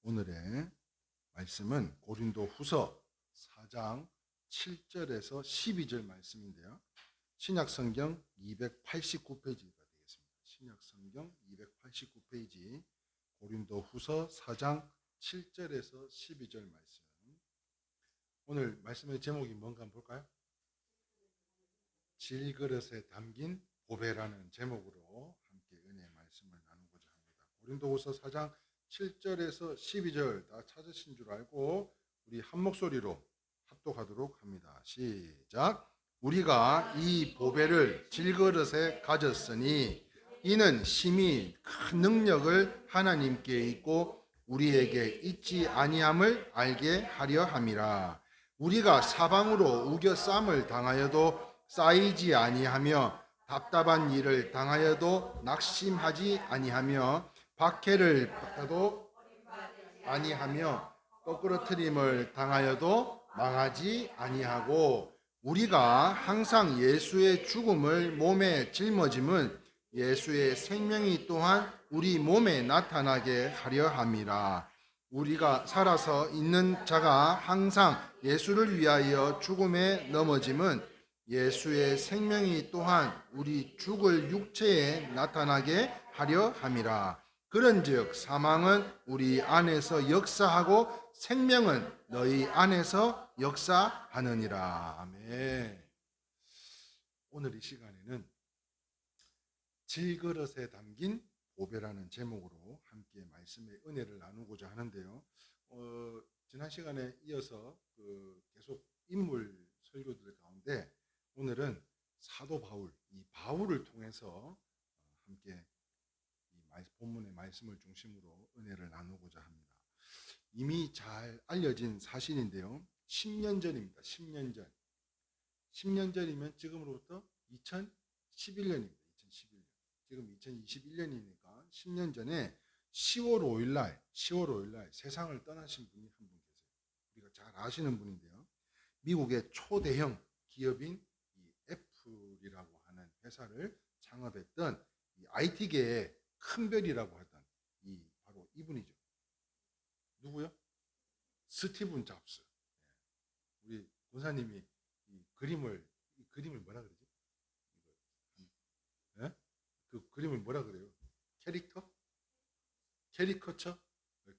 오늘의 말씀은 고린도후서 4장 7절에서 12절 말씀인데요. 신약성경 289페이지가 되겠습니다. 신약성경 289페이지 고린도후서 4장 7절에서 12절 말씀. 오늘 말씀의 제목이 뭔가 한번 볼까요? 질그릇에 담긴 보배라는 제목으로 함께 은혜의 말씀을 나누고자 합니다. 고린도후서 4장 7절에서 12절 다 찾으신 줄 알고 우리 한 목소리로 합독하도록 합니다. 시작. 우리가 이 보배를 질그릇에 가졌으니 이는 심히 큰 능력을 하나님께 있고 우리에게 있지 아니함을 알게 하려 함이라. 우리가 사방으로 우겨쌈을 당하여도 쌓이지 아니하며 답답한 일을 당하여도 낙심하지 아니하며 박해를 받아도 아니하며 거꾸러뜨림을 당하여도 망하지 아니하고 우리가 항상 예수의 죽음을 몸에 짊어짐은 예수의 생명이 또한 우리 몸에 나타나게 하려 함이라. 우리가 살아서 있는 자가 항상 예수를 위하여 죽음에 넘어짐은 예수의 생명이 또한 우리 죽을 육체에 나타나게 하려 함이라. 그런즉 사망은 우리 안에서 역사하고 생명은 너희 안에서 역사하느니라. 아멘. 오늘 이 시간에는 질그릇에 담긴 보배라는 제목으로 함께 말씀의 은혜를 나누고자 하는데요. 지난 시간에 이어서 계속 인물 설교들 가운데 오늘은 사도 바울, 이 바울을 통해서 함께 본문의 말씀을 중심으로 은혜를 나누고자 합니다. 이미 잘 알려진 사실인데요. 10년 전입니다. 10년 전. 10년 전이면 지금으로부터 2011년입니다. 2011년. 지금 2021년이니까 10년 전에 10월 5일 날 세상을 떠나신 분이 한 분 계세요. 우리가 잘 아시는 분인데요. 미국의 초대형 기업인 이 애플이라고 하는 회사를 창업했던 이 IT계의 큰 별이라고 하던 바로 이분이죠. 누구요? 스티븐 잡스. 우리 권사님이 이 그림을 뭐라 그러지? 네? 그 그림을 뭐라 그래요? 캐리커처?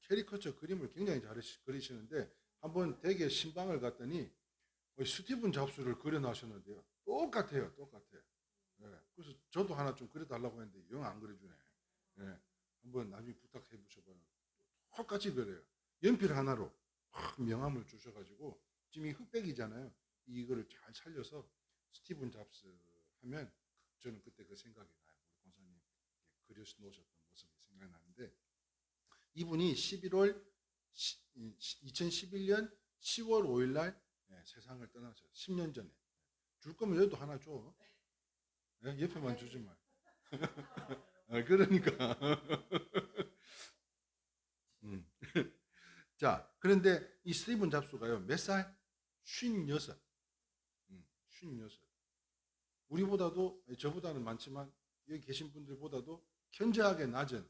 캐리커처 그림을 굉장히 잘 그리시는데 한번 대개 신방을 갔더니 스티븐 잡스를 그려놨었는데요. 똑같아요. 네. 그래서 저도 하나 좀 그려달라고 했는데 영 안 그려주네. 네. 한번 나중에 부탁해 보셔봐요. 똑같이 그려요. 연필 하나로 명암을 주셔가지고 지금 이 흑백이잖아요. 이거를 잘 살려서 스티븐 잡스 하면 저는 그때 그 생각이 나요. 우리 권사님 그려 놓으셨던 모습이 생각나는데 이분이 2011년 10월 5일 날 세상을 떠나셨어요. 10년 전에. 줄 거면 여기도 하나 줘. 네? 옆에만 주지 마. 그러니까. 자, 그런데 이 스티븐 잡스가요, 몇 살? 56. 56. 우리보다도, 저보다는 많지만, 여기 계신 분들보다도 현저하게 낮은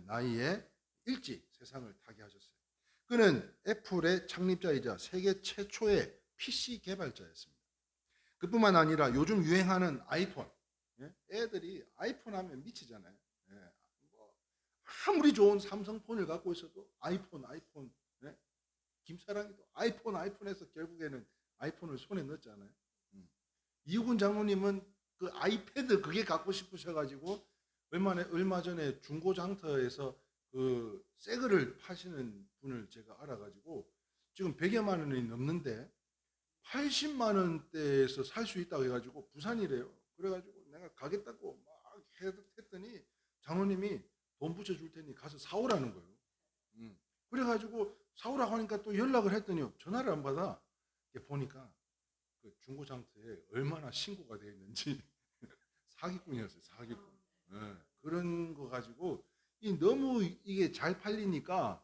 나이에 일찍 세상을 타게 하셨어요. 그는 애플의 창립자이자 세계 최초의 PC 개발자였습니다. 그뿐만 아니라 요즘 유행하는 아이폰, 애들이 아이폰 하면 미치잖아요. 아무리 좋은 삼성폰을 갖고 있어도 아이폰, 김사랑이도 아이폰에서 결국에는 아이폰을 손에 넣었잖아요. 이우근 장로님은 그 아이패드 그게 갖고 싶으셔가지고 얼마 전에 중고장터에서 그 새거를 파시는 분을 제가 알아가지고 지금 100여만 원이 넘는데 80만 원대에서 살 수 있다고 해가지고 부산이래요. 그래가지고 내가 가겠다고 막 했더니 장로님이 돈 붙여줄 테니 가서 사오라는 거예요. 그래가지고 사오라고 하니까 또 연락을 했더니 전화를 안 받아. 보니까 그 중고장터에 얼마나 신고가 되어 있는지 사기꾼이었어요. 사기꾼. 그런 거 가지고 너무 이게 잘 팔리니까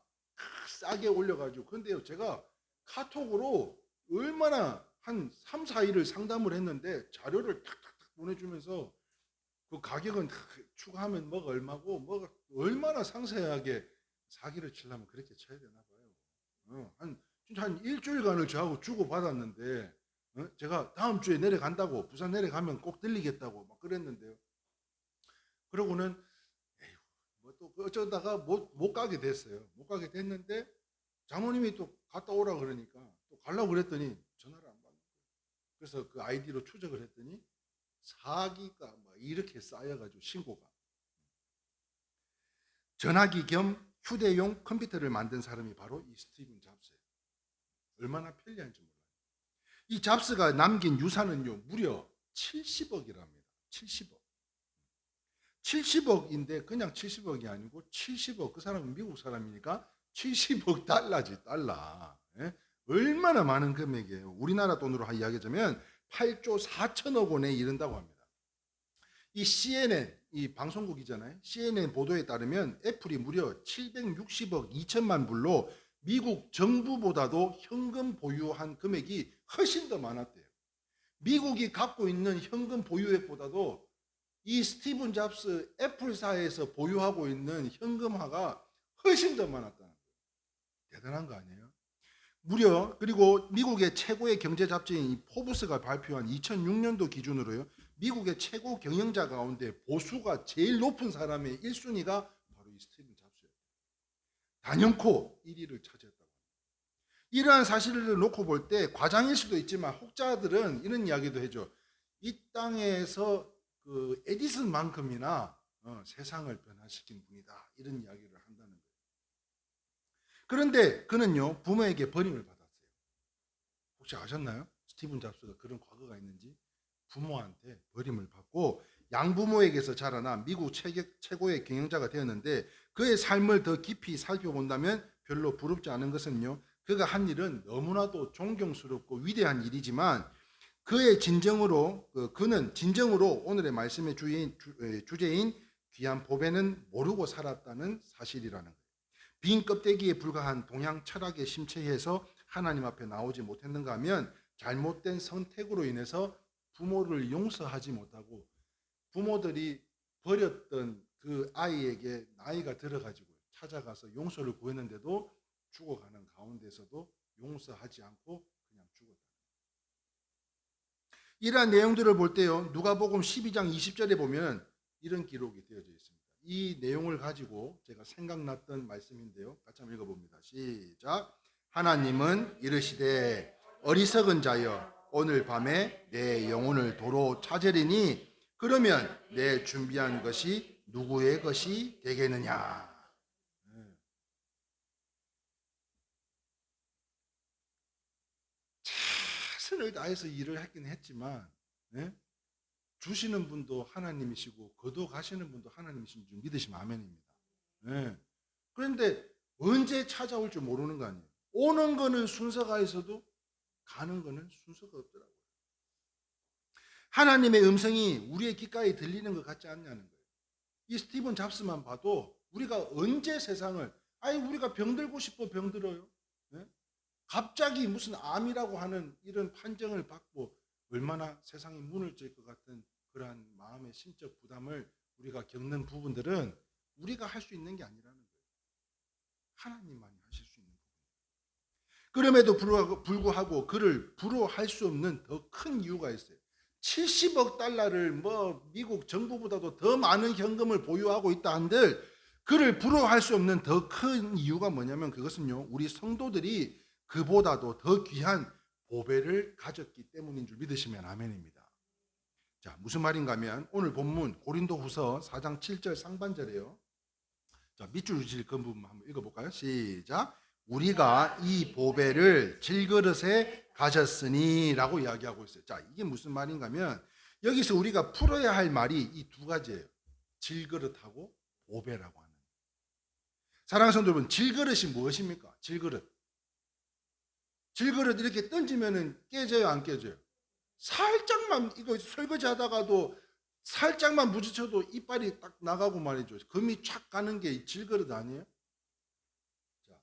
싸게 올려가지고 근데요 제가 카톡으로 얼마나 한 3, 4일을 상담을 했는데 자료를 탁탁탁 보내주면서 그 가격은 추가하면 뭐가 얼마고 뭐가 얼마나 상세하게 사기를 치려면 그렇게 쳐야 되나 봐요. 진짜 한 일주일간을 저하고 주고 받았는데, 제가 다음 주에 내려간다고, 부산 내려가면 꼭 들리겠다고 막 그랬는데요. 그러고는 뭐또 어쩌다가 못 가게 됐어요. 못 가게 됐는데 장모님이 또 갔다 오라 그러니까 또 가려고 그랬더니 전화를 안 받는 거예요. 그래서 그 아이디로 추적을 했더니 사기가 막 이렇게 쌓여가지고 신고가. 전화기 겸 휴대용 컴퓨터를 만든 사람이 바로 이 스티븐 잡스예요. 얼마나 편리한지 몰라요. 이 잡스가 남긴 유산은요 무려 70억이랍니다. 70억. 70억인데 그냥 70억이 아니고 70억. 그 사람은 미국 사람이니까 70억 달러지, 달러. 예? 얼마나 많은 금액이에요. 우리나라 돈으로 이야기하자면 8조 4천억 원에 이른다고 합니다. 이 CNN, 이 방송국이잖아요. CNN 보도에 따르면 애플이 무려 760억 2천만 불로 미국 정부보다도 현금 보유한 금액이 훨씬 더 많았대요. 미국이 갖고 있는 현금 보유액보다도 이 스티븐 잡스 애플사에서 보유하고 있는 현금화가 훨씬 더 많았다는 거예요. 대단한 거 아니에요? 무려 그리고 미국의 최고의 경제 잡지인 포브스가 발표한 2006년도 기준으로요. 미국의 최고 경영자 가운데 보수가 제일 높은 사람의 1순위가 바로 이 스티븐 잡스였어요. 단연코 1위를 차지했다고 합니다. 이러한 사실을 놓고 볼 때 과장일 수도 있지만 혹자들은 이런 이야기도 해줘. 이 땅에서 그 에디슨만큼이나 세상을 변화시킨 분이다. 이런 이야기를 한다는 거예요. 그런데 그는요 부모에게 버림을 받았어요. 혹시 아셨나요? 스티븐 잡스가 그런 과거가 있는지. 부모한테 버림을 받고 양부모에게서 자라나 미국 최고의 경영자가 되었는데 그의 삶을 더 깊이 살펴본다면 별로 부럽지 않은 것은요. 그가 한 일은 너무나도 존경스럽고 위대한 일이지만 그의 진정으로 그는 진정으로 오늘의 말씀의 주제인 귀한 보배는 모르고 살았다는 사실이라는 거예요. 빈 껍데기에 불과한 동양 철학에 심취해서 하나님 앞에 나오지 못했는가 하면 잘못된 선택으로 인해서 부모를 용서하지 못하고 부모들이 버렸던 그 아이에게 나이가 들어가지고 찾아가서 용서를 구했는데도 죽어가는 가운데서도 용서하지 않고 그냥 죽었다. 이러한 내용들을 볼 때요. 누가복음 12장 20절에 보면 이런 기록이 되어져 있습니다. 이 내용을 가지고 제가 생각났던 말씀인데요. 같이 한번 읽어봅니다. 시작. 하나님은 이르시되 어리석은 자여 오늘 밤에 내 영혼을 도로 찾으리니 그러면 내 준비한 것이 누구의 것이 되겠느냐. 최선을 다해서 일을 했긴 했지만 주시는 분도 하나님이시고 거둬 가시는 분도 하나님이신 줄 믿으시면 아멘입니다. 그런데 언제 찾아올 줄 모르는 거 아니에요. 오는 거는 순서가 있어도 가는 거는 순서가 없더라고요. 하나님의 음성이 우리의 귓가에 들리는 것 같지 않냐는 거예요. 이 스티븐 잡스만 봐도 우리가 언제 세상을 우리가 병들고 싶어 병들어요. 갑자기 무슨 암이라고 하는 이런 판정을 받고 얼마나 세상이 무너질 것 같은 그러한 마음의 심적 부담을 우리가 겪는 부분들은 우리가 할 수 있는 게 아니라는 거예요. 하나님만이 하실 수 있는 부분. 그럼에도 불구하고 그를 부러워할 수 없는 더 큰 이유가 있어요. 70억 달러를 미국 정부보다도 더 많은 현금을 보유하고 있다 한들 그를 부러워할 수 없는 더 큰 이유가 뭐냐면 그것은요. 우리 성도들이 그보다도 더 귀한 보배를 가졌기 때문인 줄 믿으시면 아멘입니다. 자, 무슨 말인가 하면 오늘 본문 고린도후서 4장 7절 상반절이에요. 자, 밑줄 주실 그 부분 한번 읽어볼까요? 시작. 우리가 이 보배를 질그릇에 가졌으니 라고 이야기하고 있어요. 자, 이게 무슨 말인가 하면 여기서 우리가 풀어야 할 말이 이 두 가지예요. 질그릇하고 보배라고 하는. 사랑하는 성도 여러분, 질그릇이 무엇입니까? 질그릇 이렇게 던지면은 깨져요, 안 깨져요? 살짝만 이거 설거지 하다가도 살짝만 부딪혀도 이빨이 딱 나가고 말이죠. 금이 촥 가는 게 질그릇 아니에요? 자,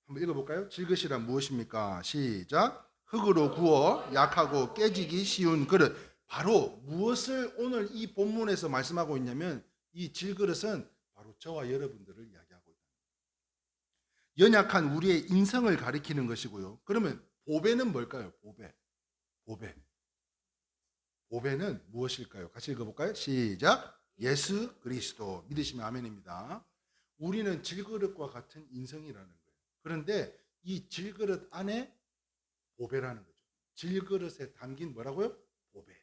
한번 읽어볼까요? 질그릇이란 무엇입니까? 시작. 흙으로 구워 약하고 깨지기 쉬운 그릇. 바로 무엇을 오늘 이 본문에서 말씀하고 있냐면 이 질그릇은 바로 저와 여러분들을 이야기하고 있다. 연약한 우리의 인성을 가리키는 것이고요. 그러면 보배는 뭘까요? 보배는 무엇일까요? 같이 읽어볼까요? 시작. 예수 그리스도. 믿으시면 아멘입니다. 우리는 질그릇과 같은 인성이라는 거예요. 그런데 이 질그릇 안에 보배라는 거죠. 질그릇에 담긴 뭐라고요? 보배.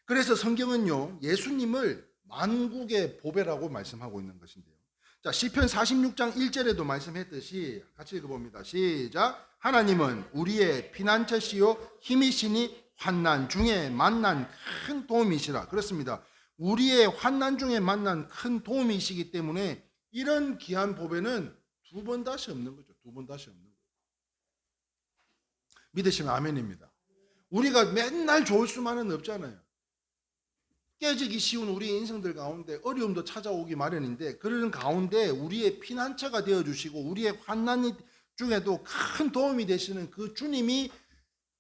그래서 성경은요, 예수님을 만국의 보배라고 말씀하고 있는 것인데요. 자, 시편 46장 1절에도 말씀했듯이 같이 읽어봅니다. 시작. 하나님은 우리의 피난처시요 힘이시니 환난 중에 만난 큰 도움이시라. 그렇습니다. 우리의 환난 중에 만난 큰 도움이시기 때문에 이런 귀한 보배는 두 번 다시 없는 거죠. 두 번 다시 없는 거예요. 믿으시면 아멘입니다. 우리가 맨날 좋을 수만은 없잖아요. 깨지기 쉬운 우리 인생들 가운데 어려움도 찾아오기 마련인데, 그런 가운데 우리의 피난처가 되어주시고 우리의 환난 중에도 큰 도움이 되시는 그 주님이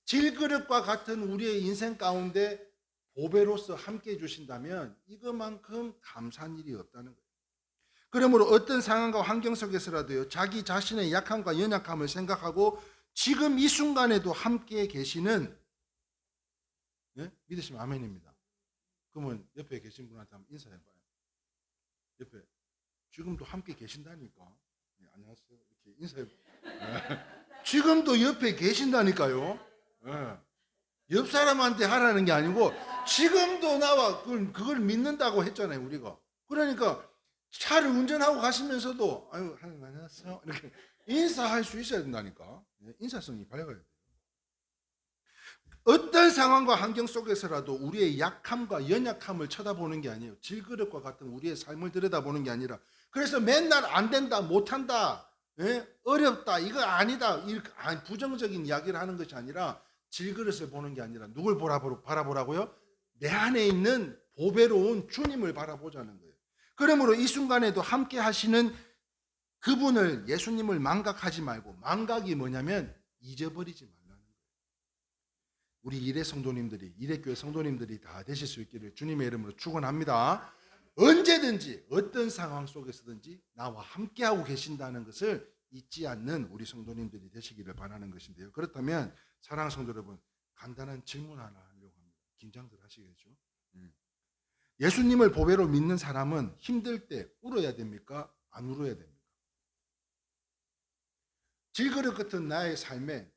질그릇과 같은 우리의 인생 가운데 보배로서 함께 해주신다면 이것만큼 감사한 일이 없다는 거예요. 그러므로 어떤 상황과 환경 속에서라도요, 자기 자신의 약함과 연약함을 생각하고 지금 이 순간에도 함께 계시는, 믿으시면 아멘입니다. 그러면 옆에 계신 분한테 한번 인사해봐요. 옆에 지금도 함께 계신다니까. 네, 안녕하세요. 이렇게 인사해. 지금도 옆에 계신다니까요. 네. 옆 사람한테 하라는 게 아니고 지금도 나와 그걸 믿는다고 했잖아요, 우리가. 그러니까 차를 운전하고 가시면서도 아유 안녕하세요 이렇게 인사할 수 있어야 된다니까. 인사성이 밝아야 돼요. 어떤 상황과 환경 속에서라도 우리의 약함과 연약함을 쳐다보는 게 아니에요. 질그릇과 같은 우리의 삶을 들여다보는 게 아니라, 그래서 맨날 안 된다, 못한다, 어렵다, 이거 아니다, 이렇게 부정적인 이야기를 하는 것이 아니라, 질그릇을 보는 게 아니라 누굴 바라보라고요? 내 안에 있는 보배로운 주님을 바라보자는 거예요. 그러므로 이 순간에도 함께 하시는 그분을, 예수님을 망각하지 말고, 망각이 뭐냐면 잊어버리지 말라는 거예요. 우리 일회 성도님들이, 일회교회 성도님들이 다 되실 수 있기를 주님의 이름으로 축원합니다. 언제든지 어떤 상황 속에서든지 나와 함께하고 계신다는 것을 잊지 않는 우리 성도님들이 되시기를 바라는 것인데요. 그렇다면 사랑하는 성도 여러분, 간단한 질문 하나 하려고 합니다. 긴장들 하시겠죠? 예수님을 보배로 믿는 사람은 힘들 때 울어야 됩니까? 안 울어야 됩니까? 질그릇 같은 나의 삶에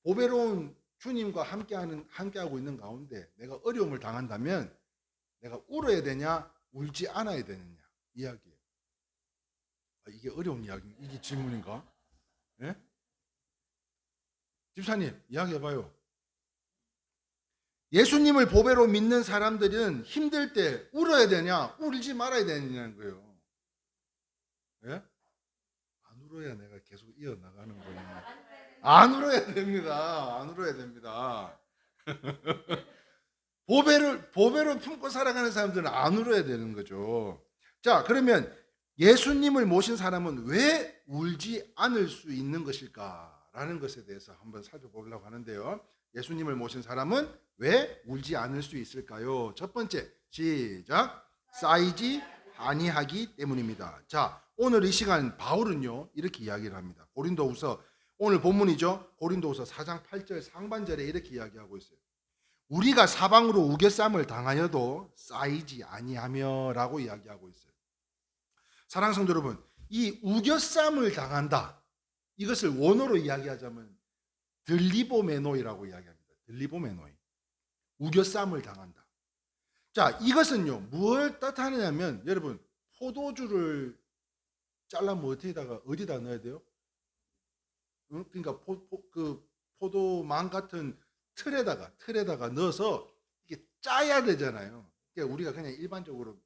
보배로운 주님과 함께하고 있는 가운데 내가 어려움을 당한다면 내가 울어야 되냐, 울지 않아야 되느냐 이야기예요. 이게 어려운 이야기, 이게 질문인가? 집사님 이야기해봐요. 예수님을 보배로 믿는 사람들은 힘들 때 울어야 되냐, 울지 말아야 되냐는 거예요. 안 울어야 내가 계속 이어나가는 거예요. 안 울어야 됩니다. 안 울어야 됩니다. 보배로 품고 살아가는 사람들은 안 울어야 되는 거죠. 자, 그러면 예수님을 모신 사람은 왜 울지 않을 수 있는 것일까라는 것에 대해서 한번 살펴보려고 하는데요. 예수님을 모신 사람은 왜 울지 않을 수 있을까요? 첫 번째, 시작. 쌓이지 아니하기 때문입니다. 자, 오늘 이 시간 바울은요 이렇게 이야기를 합니다. 고린도후서, 오늘 본문이죠. 고린도후서 4장 8절 상반절에 이렇게 이야기하고 있어요. 우리가 사방으로 우겨쌈을 당하여도 쌓이지 아니하며 라고 이야기하고 있어요. 사랑하는 성도 여러분, 이 우겨쌈을 당한다, 이것을 원어로 이야기하자면 들리보메노이라고 이야기합니다. 들리보메노이, 우겨쌈을 당한다. 자, 이것은요 뭘 뜻하느냐면, 여러분 포도주를 잘라면 어디다 넣어야 돼요? 그러니까 포도망 같은 틀에다가 넣어서 이게 짜야 되잖아요. 그러니까 우리가 그냥 일반적으로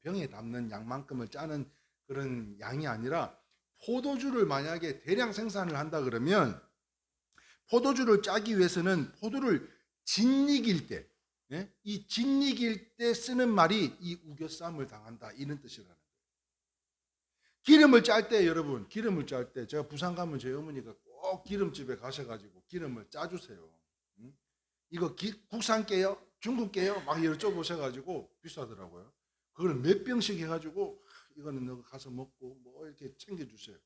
병에 담는 양만큼을 짜는 그런 양이 아니라, 포도주를 만약에 대량 생산을 한다 그러면 포도주를 짜기 위해서는 포도를 짓이길 때, 이 짓이길 때 쓰는 말이 이 우겨쌈을 당한다, 이런 뜻이라는 거예요. 기름을 짤 때, 여러분 기름을 짤 때, 제가 부산 가면 저희 어머니가 꼭 기름집에 가셔가지고 기름을 짜주세요. 이거 국산 깨요? 중국 깨요? 막 여쭤보셔가지고 비싸더라고요. 그걸 몇 병씩 해가지고 이거는 너 가서 먹고 뭐 이렇게 챙겨주세요.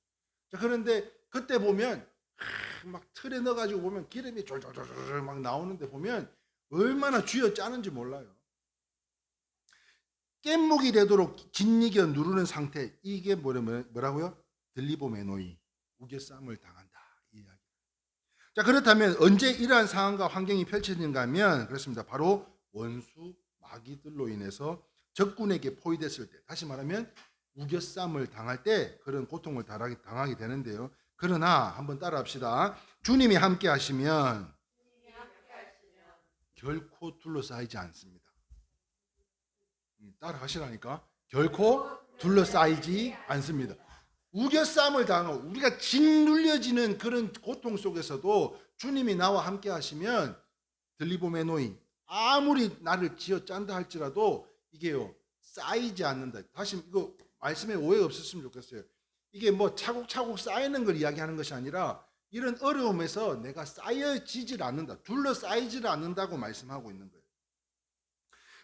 자, 그런데 그때 보면 막 틀에 넣어가지고 보면 기름이 졸졸졸졸 막 나오는데 보면 얼마나 쥐어 짜는지 몰라요. 깻묵이 되도록 짓이겨 누르는 상태, 이게 뭐라고요? 들리보메노이, 우겨쌈을 당한다, 이 이야기. 자, 그렇다면 언제 이러한 상황과 환경이 펼쳐지는가 하면 그렇습니다. 바로 원수 마귀들로 인해서 적군에게 포위됐을 때, 다시 말하면 우겨쌈을 당할 때 그런 고통을 당하게 되는데요. 그러나 한번 따라합시다. 주님이 함께 하시면 결코 둘러싸이지 않습니다. 따라하시라니까. 결코 둘러싸이지 않습니다. 우겨쌈을 당하고 우리가 짓눌려지는 그런 고통 속에서도 주님이 나와 함께 하시면 들리보메노이, 아무리 나를 쥐어 짠다 할지라도 이게요 쌓이지 않는다. 다시 이거 말씀에 오해 없었으면 좋겠어요. 이게 뭐 차곡차곡 쌓이는 걸 이야기하는 것이 아니라 이런 어려움에서 내가 쌓여지질 않는다, 둘러싸이질 않는다고 말씀하고 있는 거예요.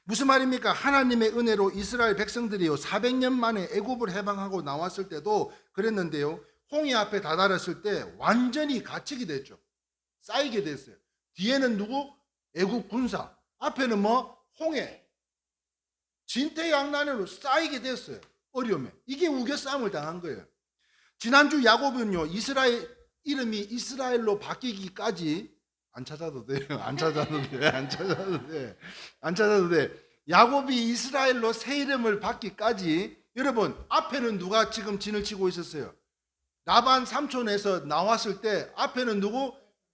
무슨 말입니까? 하나님의 은혜로 이스라엘 백성들이요 400년 만에 애굽을 해방하고 나왔을 때도 그랬는데요, 홍해 앞에 다다랐을 때 완전히 갇히게 됐죠. 쌓이게 됐어요. 뒤에는 누구? 애굽 군사, 앞에는 뭐? 홍해. 진퇴양난으로 쌓이게 됐어요. 어려움에. 이게 우겨싸움을 당한 거예요. 지난주 야곱은요 이스라엘 이름이 이스라엘로 바뀌기까지 안 찾아도 돼요. 안 찾아도 돼. 안 찾아도 돼. 안 찾아도 돼. 야곱이 이스라엘로 새 이름을 받기까지, 여러분 앞에는 누가 지금 진을 치고 있었어요? 라반 삼촌에서 나왔을 때 앞에는 누구?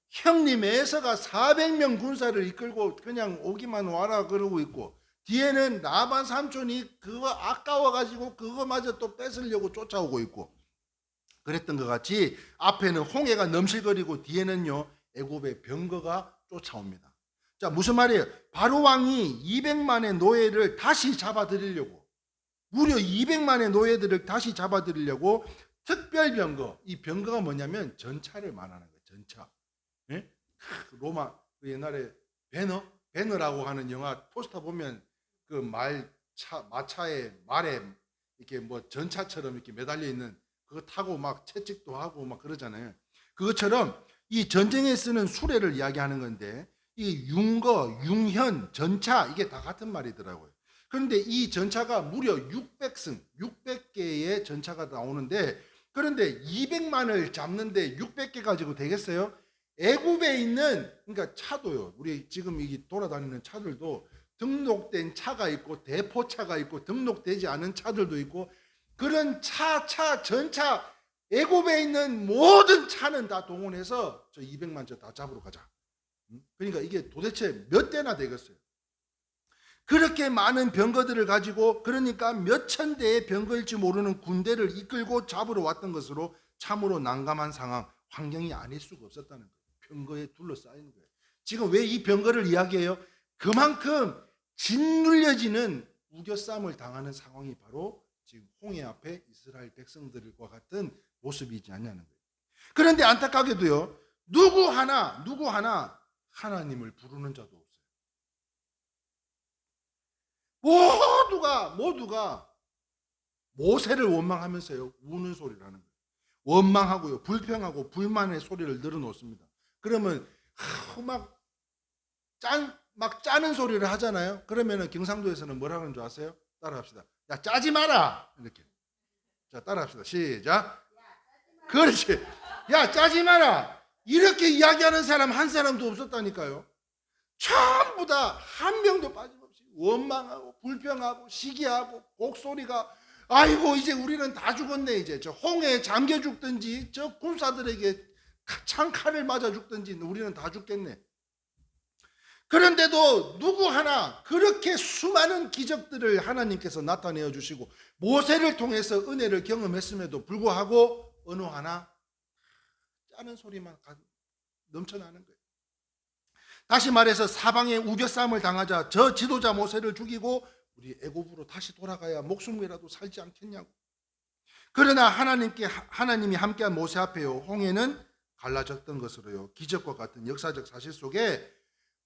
형님 에서가 400명 군사를 이끌고 그냥 오기만 와라 그러고 있고, 뒤에는 라반 삼촌이 그거 아까워가지고 그거마저 또 뺏으려고 쫓아오고 있고, 그랬던 것 같이 앞에는 홍해가 넘실거리고 뒤에는요 애굽의 병거가 쫓아옵니다. 자, 무슨 말이에요? 바로 왕이 200만의 노예를 다시 잡아들이려고, 무려 200만의 노예들을 다시 잡아들이려고 특별 병거, 이 병거가 뭐냐면 전차를 말하는 거예요. 전차. 예? 로마 그 옛날에 배너라고 하는 영화 포스터 보면 그 마차에 말에 이렇게 뭐 전차처럼 이렇게 매달려 있는 그거 타고 막 채찍도 하고 막 그러잖아요. 그것처럼 이 전쟁에 쓰는 수레를 이야기하는 건데, 이 융거, 융현, 전차 이게 다 같은 말이더라고요. 그런데 이 전차가 무려 600승, 600개의 전차가 나오는데, 그런데 200만을 잡는데 600개 가지고 되겠어요? 애굽에 있는, 그러니까 차도요. 우리 지금 이 돌아다니는 차들도 등록된 차가 있고 대포차가 있고 등록되지 않은 차들도 있고, 그런 전차, 애굽에 있는 모든 차는 다 동원해서 저 200만 저 다 잡으러 가자. 그러니까 이게 도대체 몇 대나 되겠어요? 그렇게 많은 병거들을 가지고, 그러니까 몇천 대의 병거일지 모르는 군대를 이끌고 잡으러 왔던 것으로 참으로 난감한 상황, 환경이 아닐 수가 없었다는 거예요. 병거에 둘러싸이는 거예요. 지금 왜 이 병거를 이야기해요? 그만큼 짓눌려지는 우겨쌈을 당하는 상황이 바로 지금 홍해 앞에 이스라엘 백성들과 같은 모습이지 않냐는 거예요. 그런데 안타깝게도요, 누구 하나 하나님을 부르는 자도 없어요. 모두가 모세를 원망하면서요 우는 소리를 하는 거예요. 원망하고요, 불평하고 불만의 소리를 늘어놓습니다. 그러면 막 짜는 소리를 하잖아요. 그러면은 경상도에서는 뭐라 하는 줄 아세요? 따라합시다. 야, 짜지 마라. 이렇게. 자, 따라합시다. 시작. 그렇지. 야, 짜지 마라. 이렇게 이야기하는 사람 한 사람도 없었다니까요. 전부 다 한 명도 빠짐없이 원망하고 불평하고 시기하고 곡소리가, 아이고 이제 우리는 다 죽었네. 이제 저 홍해에 잠겨 죽든지 저 군사들에게 창칼을 맞아 죽든지 우리는 다 죽겠네. 그런데도 누구 하나 그렇게 수많은 기적들을 하나님께서 나타내어 주시고 모세를 통해서 은혜를 경험했음에도 불구하고 어느 하나 짜는 소리만 넘쳐나는 거예요. 다시 말해서 사방에 우겨싸움을 당하자 저 지도자 모세를 죽이고 우리 애굽으로 다시 돌아가야 목숨이라도 살지 않겠냐고. 그러나 하나님이 함께한 모세 앞에요 홍해는 갈라졌던 것으로요 기적과 같은 역사적 사실 속에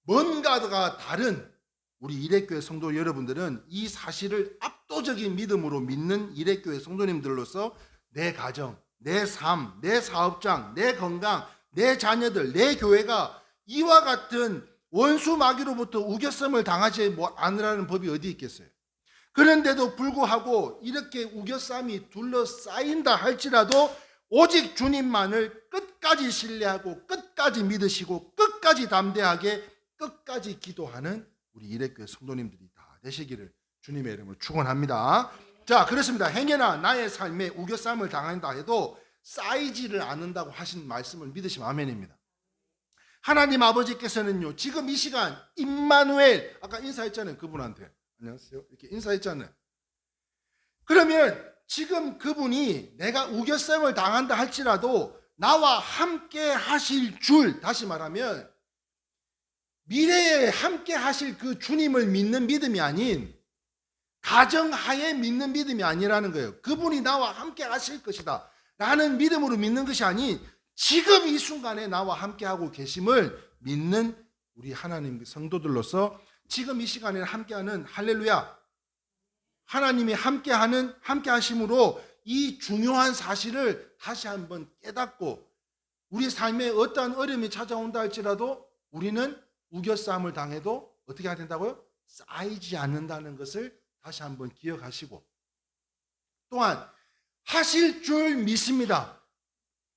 뭔가가 다른 우리 일회교회 성도 여러분들은 이 사실을 압도적인 믿음으로 믿는 일회교회 성도님들로서 내 가정, 내 삶, 내 사업장, 내 건강, 내 자녀들, 내 교회가 이와 같은 원수 마귀로부터 우겨쌈을 당하지 않으라는 법이 어디 있겠어요? 그런데도 불구하고 이렇게 우겨쌈이 둘러싸인다 할지라도 오직 주님만을 끝까지 신뢰하고 끝까지 믿으시고 끝까지 담대하게 끝까지 기도하는 우리 일회교회 성도님들이 다 되시기를 주님의 이름으로 축원합니다. 자, 그렇습니다. 행여나 나의 삶에 우겨쌈을 당한다 해도 쌓이지를 않는다고 하신 말씀을 믿으시면 아멘입니다. 하나님 아버지께서는요, 지금 이 시간 임마누엘, 아까 인사했잖아요. 그분한테 안녕하세요 이렇게 인사했잖아요. 그러면 지금 그분이 내가 우겨쌈을 당한다 할지라도 나와 함께 하실 줄, 다시 말하면 미래에 함께 하실 그 주님을 믿는 믿음이 아닌 가정하에 믿는 믿음이 아니라는 거예요. 그분이 나와 함께 하실 것이다 라는 믿음으로 믿는 것이 아닌 지금 이 순간에 나와 함께하고 계심을 믿는 우리 하나님 성도들로서 지금 이 시간에 함께하는 할렐루야, 하나님이 함께 하심으로 이 중요한 사실을 다시 한번 깨닫고 우리 삶에 어떠한 어려움이 찾아온다 할지라도 우리는 우겨쌈을 당해도 어떻게 해야 된다고요? 쌓이지 않는다는 것을 다시 한번 기억하시고, 또한 하실 줄 믿습니다.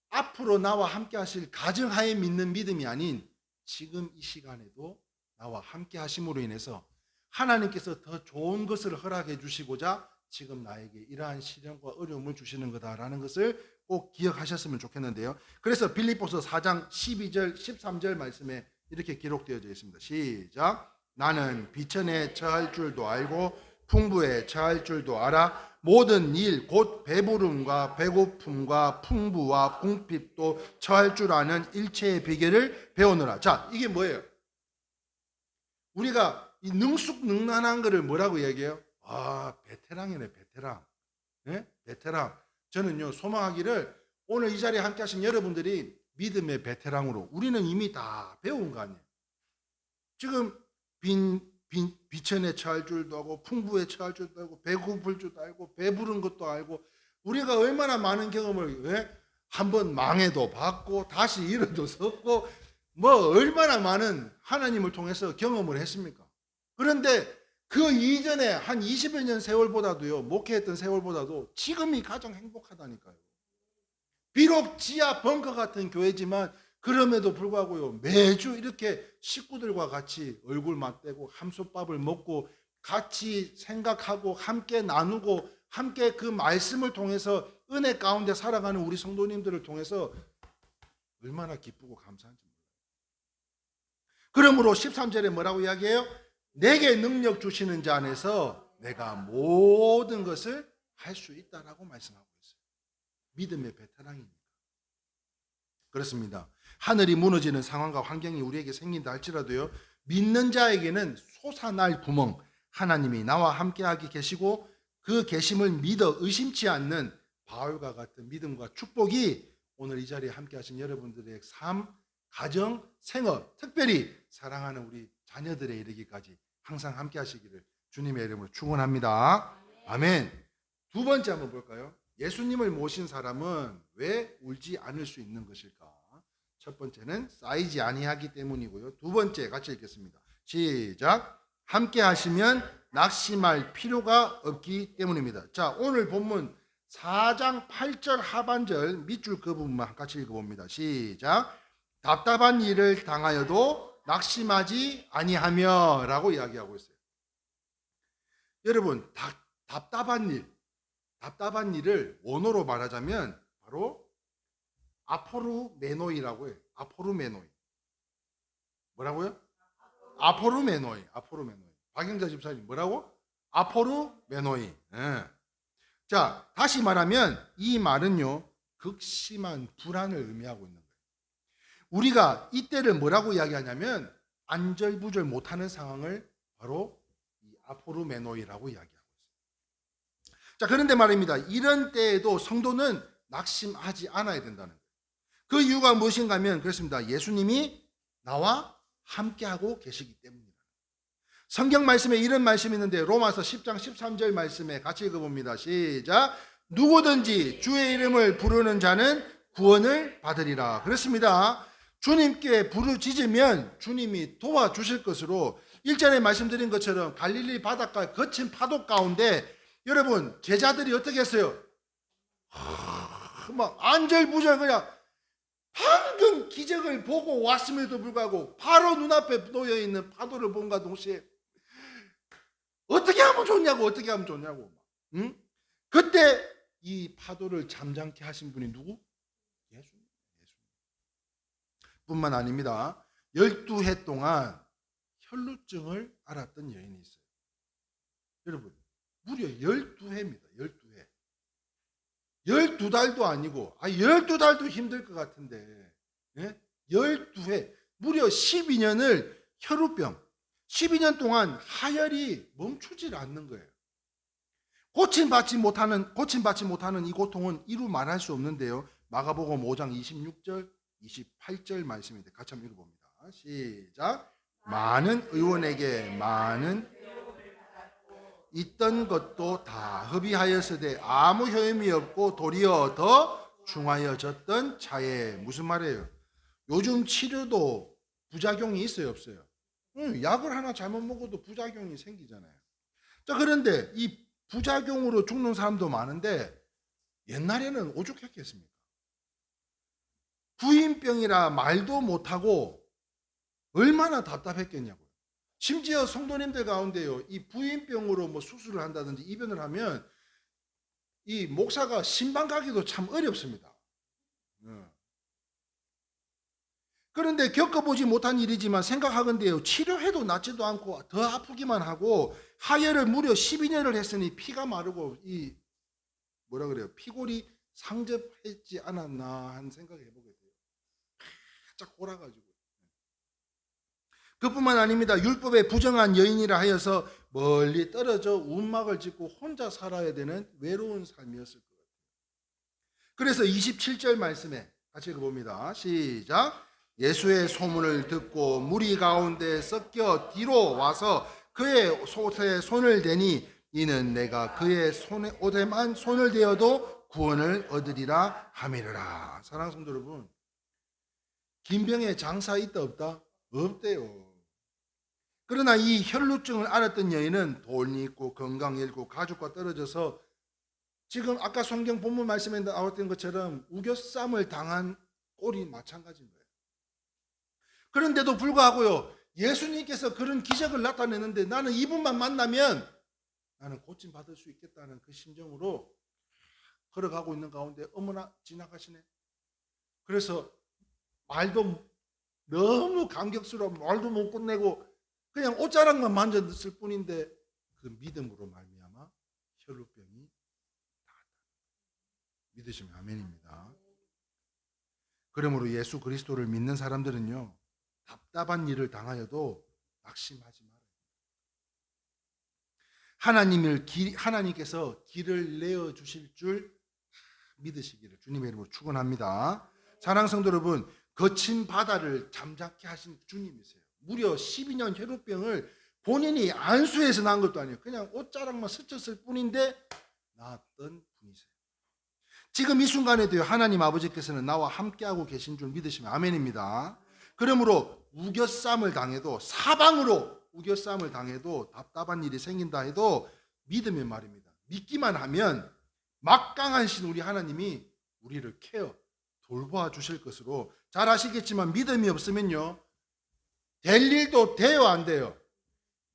앞으로 나와 함께 하실 가정하에 믿는 믿음이 아닌 지금 이 시간에도 나와 함께 하심으로 인해서 하나님께서 더 좋은 것을 허락해 주시고자 지금 나에게 이러한 시련과 어려움을 주시는 거다라는 것을 꼭 기억하셨으면 좋겠는데요. 그래서 빌립보서 4장 12절 13절 말씀에 이렇게 기록되어져 있습니다. 시작. 나는 비천에 처할 줄도 알고 풍부에 처할 줄도 알아 모든 일 곧 배부름과 배고픔과 풍부와 궁핍도 처할 줄 아는 일체의 비결을 배우노라. 자, 이게 뭐예요? 우리가 이 능숙능란한 거를 뭐라고 얘기해요? 아, 베테랑이네, 베테랑. 네? 베테랑. 저는요, 소망하기를 오늘 이 자리에 함께 하신 여러분들이 믿음의 베테랑으로, 우리는 이미 다 배운 거 아니에요. 지금 비천에 처할 줄도 알고 풍부에 처할 줄도 알고 배고플 줄도 알고 배부른 것도 알고, 우리가 얼마나 많은 경험을 한번 망해도 받고 다시 일어도 섰고 뭐 얼마나 많은 하나님을 통해서 경험을 했습니까? 그런데 그 이전에 한 20여 년 세월보다도요, 목회했던 세월보다도 지금이 가장 행복하다니까요. 비록 지하 벙커 같은 교회지만 그럼에도 불구하고요, 매주 이렇게 식구들과 같이 얼굴 맞대고 함솥밥을 먹고 같이 생각하고 함께 나누고 함께 그 말씀을 통해서 은혜 가운데 살아가는 우리 성도님들을 통해서 얼마나 기쁘고 감사한지 몰라요. 그러므로 13절에 뭐라고 이야기해요? 내게 능력 주시는 자 안에서 내가 모든 것을 할 수 있다라고 말씀하고 있어요. 믿음의 베테랑입니다. 그렇습니다. 하늘이 무너지는 상황과 환경이 우리에게 생긴다 할지라도요, 믿는 자에게는 솟아날 구멍, 하나님이 나와 함께하게 계시고 그 계심을 믿어 의심치 않는 바울과 같은 믿음과 축복이 오늘 이 자리에 함께 하신 여러분들의 삶, 가정, 생업, 특별히 사랑하는 우리 자녀들에 이르기까지 항상 함께 하시기를 주님의 이름으로 축원합니다. 아멘. 두 번째 한번 볼까요? 예수님을 모신 사람은 왜 울지 않을 수 있는 것일까? 첫 번째는 쌓이지 아니하기 때문이고요. 두 번째 같이 읽겠습니다. 시작. 함께 하시면 낙심할 필요가 없기 때문입니다. 자, 오늘 본문 4장 8절 하반절 밑줄 그 부분만 같이 읽어봅니다. 시작. 답답한 일을 당하여도 낙심하지 아니하며 라고 이야기하고 있어요. 여러분, 답답한 일을 원어로 말하자면 바로 아포르메노이라고 해요. 아포르메노이. 뭐라고요? 아포르메노이. 박영자 집사님 뭐라고? 아포르메노이. 예. 자, 다시 말하면 이 말은요, 극심한 불안을 의미하고 있는 거예요. 우리가 이때를 뭐라고 이야기하냐면 안절부절 못하는 상황을 바로 이 아포르메노이라고 이야기하고 있어요. 자, 그런데 말입니다. 이런 때에도 성도는 낙심하지 않아야 된다는 거예요. 그 이유가 무엇인가 하면 그렇습니다. 예수님이 나와 함께하고 계시기 때문입니다. 성경 말씀에 이런 말씀이 있는데 로마서 10장 13절 말씀에 같이 읽어봅니다. 시작. 누구든지 주의 이름을 부르는 자는 구원을 받으리라. 그렇습니다. 주님께 부르짖으면 주님이 도와주실 것으로 1절에 말씀드린 것처럼 갈릴리 바닷가 거친 파도 가운데 여러분 제자들이 어떻게 했어요? 막 안절부절 그냥 방금 기적을 보고 왔음에도 불구하고 바로 눈앞에 놓여있는 파도를 본과 동시에 어떻게 하면 좋냐고 어떻게 하면 좋냐고 응? 그때 이 파도를 잠잠케 하신 분이 누구? 예수님. 뿐만 아닙니다. 12해 동안 혈루증을 앓았던 여인이 있어요. 여러분 무려 12해입니다. 12해. 12달도 아니고 12달도 힘들 것 같은데 12해 무려 12년을 혈우병 12년 동안 하혈이 멈추질 않는 거예요. 고침받지 못하는 이 고통은 이루 말할 수 없는데요. 마가복음 5장 26절 28절 말씀인데 같이 한번 읽어봅니다. 시작. 많은 의원에게 많은 있던 것도 다 허비하였으되 아무 효험이 없고 도리어 더 중하여졌던 차에. 무슨 말이에요? 요즘 치료도 부작용이 있어요 없어요? 약을 하나 잘못 먹어도 부작용이 생기잖아요. 자, 그런데 이 부작용으로 죽는 사람도 많은데 옛날에는 오죽했겠습니까? 부인병이라 말도 못하고 얼마나 답답했겠냐고요. 심지어 성도님들 가운데요, 이 부인병으로 뭐 수술을 한다든지 입원을 하면 이 목사가 신방 가기도 참 어렵습니다. 그런데 겪어보지 못한 일이지만 생각하건대요, 치료해도 낫지도 않고 더 아프기만 하고 하혈을 무려 12년을 했으니 피가 마르고 이 뭐라 그래요? 피골이 상접했지 않았나 하는 생각을 해보게 돼요. 살짝 골아가지고. 그뿐만 아닙니다. 율법에 부정한 여인이라 하여서 멀리 떨어져 움막을 짓고 혼자 살아야 되는 외로운 삶이었을 것 같아요. 그래서 27절 말씀에 같이 읽어봅니다. 시작. 예수의 소문을 듣고 무리 가운데 섞여 뒤로 와서 그의 옷에 손을 대니 이는 내가 그의 옷에만 손을 대어도 구원을 얻으리라 하미르라. 사랑하는 성도 여러분, 김병에 장사 있다 없다? 없대요. 그러나 이 혈루증을 앓았던 여인은 돈이 있고 건강이 있고 가족과 떨어져서 지금 아까 성경 본문 말씀에 나왔던 것처럼 우겨쌈을 당한 꼴이 마찬가지인 거예요. 그런데도 불구하고요, 예수님께서 그런 기적을 나타내는데 나는 이분만 만나면 나는 고침 받을 수 있겠다는 그 심정으로 걸어가고 있는 가운데 어머나 지나가시네. 그래서 말도 너무 감격스러워 말도 못 끝내고 그냥 옷자락만 만졌을 뿐인데 그 믿음으로 말미암아 혈루병이 나았다. 믿으시면 아멘입니다. 그러므로 예수 그리스도를 믿는 사람들은요, 답답한 일을 당하여도 낙심하지 말아요. 하나님께서 길을 내어 주실 줄 믿으시기를 주님의 이름으로 축원합니다. 사랑하는 성도 여러분, 거친 바다를 잠잠케 하신 주님이세요. 무려 12년 혈우병을 본인이 안수해서 난 것도 아니에요. 그냥 옷자락만 스쳤을 뿐인데 나았던 분이세요. 지금 이 순간에도요, 하나님 아버지께서는 나와 함께하고 계신 줄 믿으시면 아멘입니다. 그러므로 우겨쌈을 당해도, 사방으로 우겨쌈을 당해도 답답한 일이 생긴다 해도 믿으면 말입니다. 믿기만 하면 막강하신 우리 하나님이 우리를 케어, 돌보아 주실 것으로. 잘 아시겠지만 믿음이 없으면요, 될 일도 돼요 안 돼요?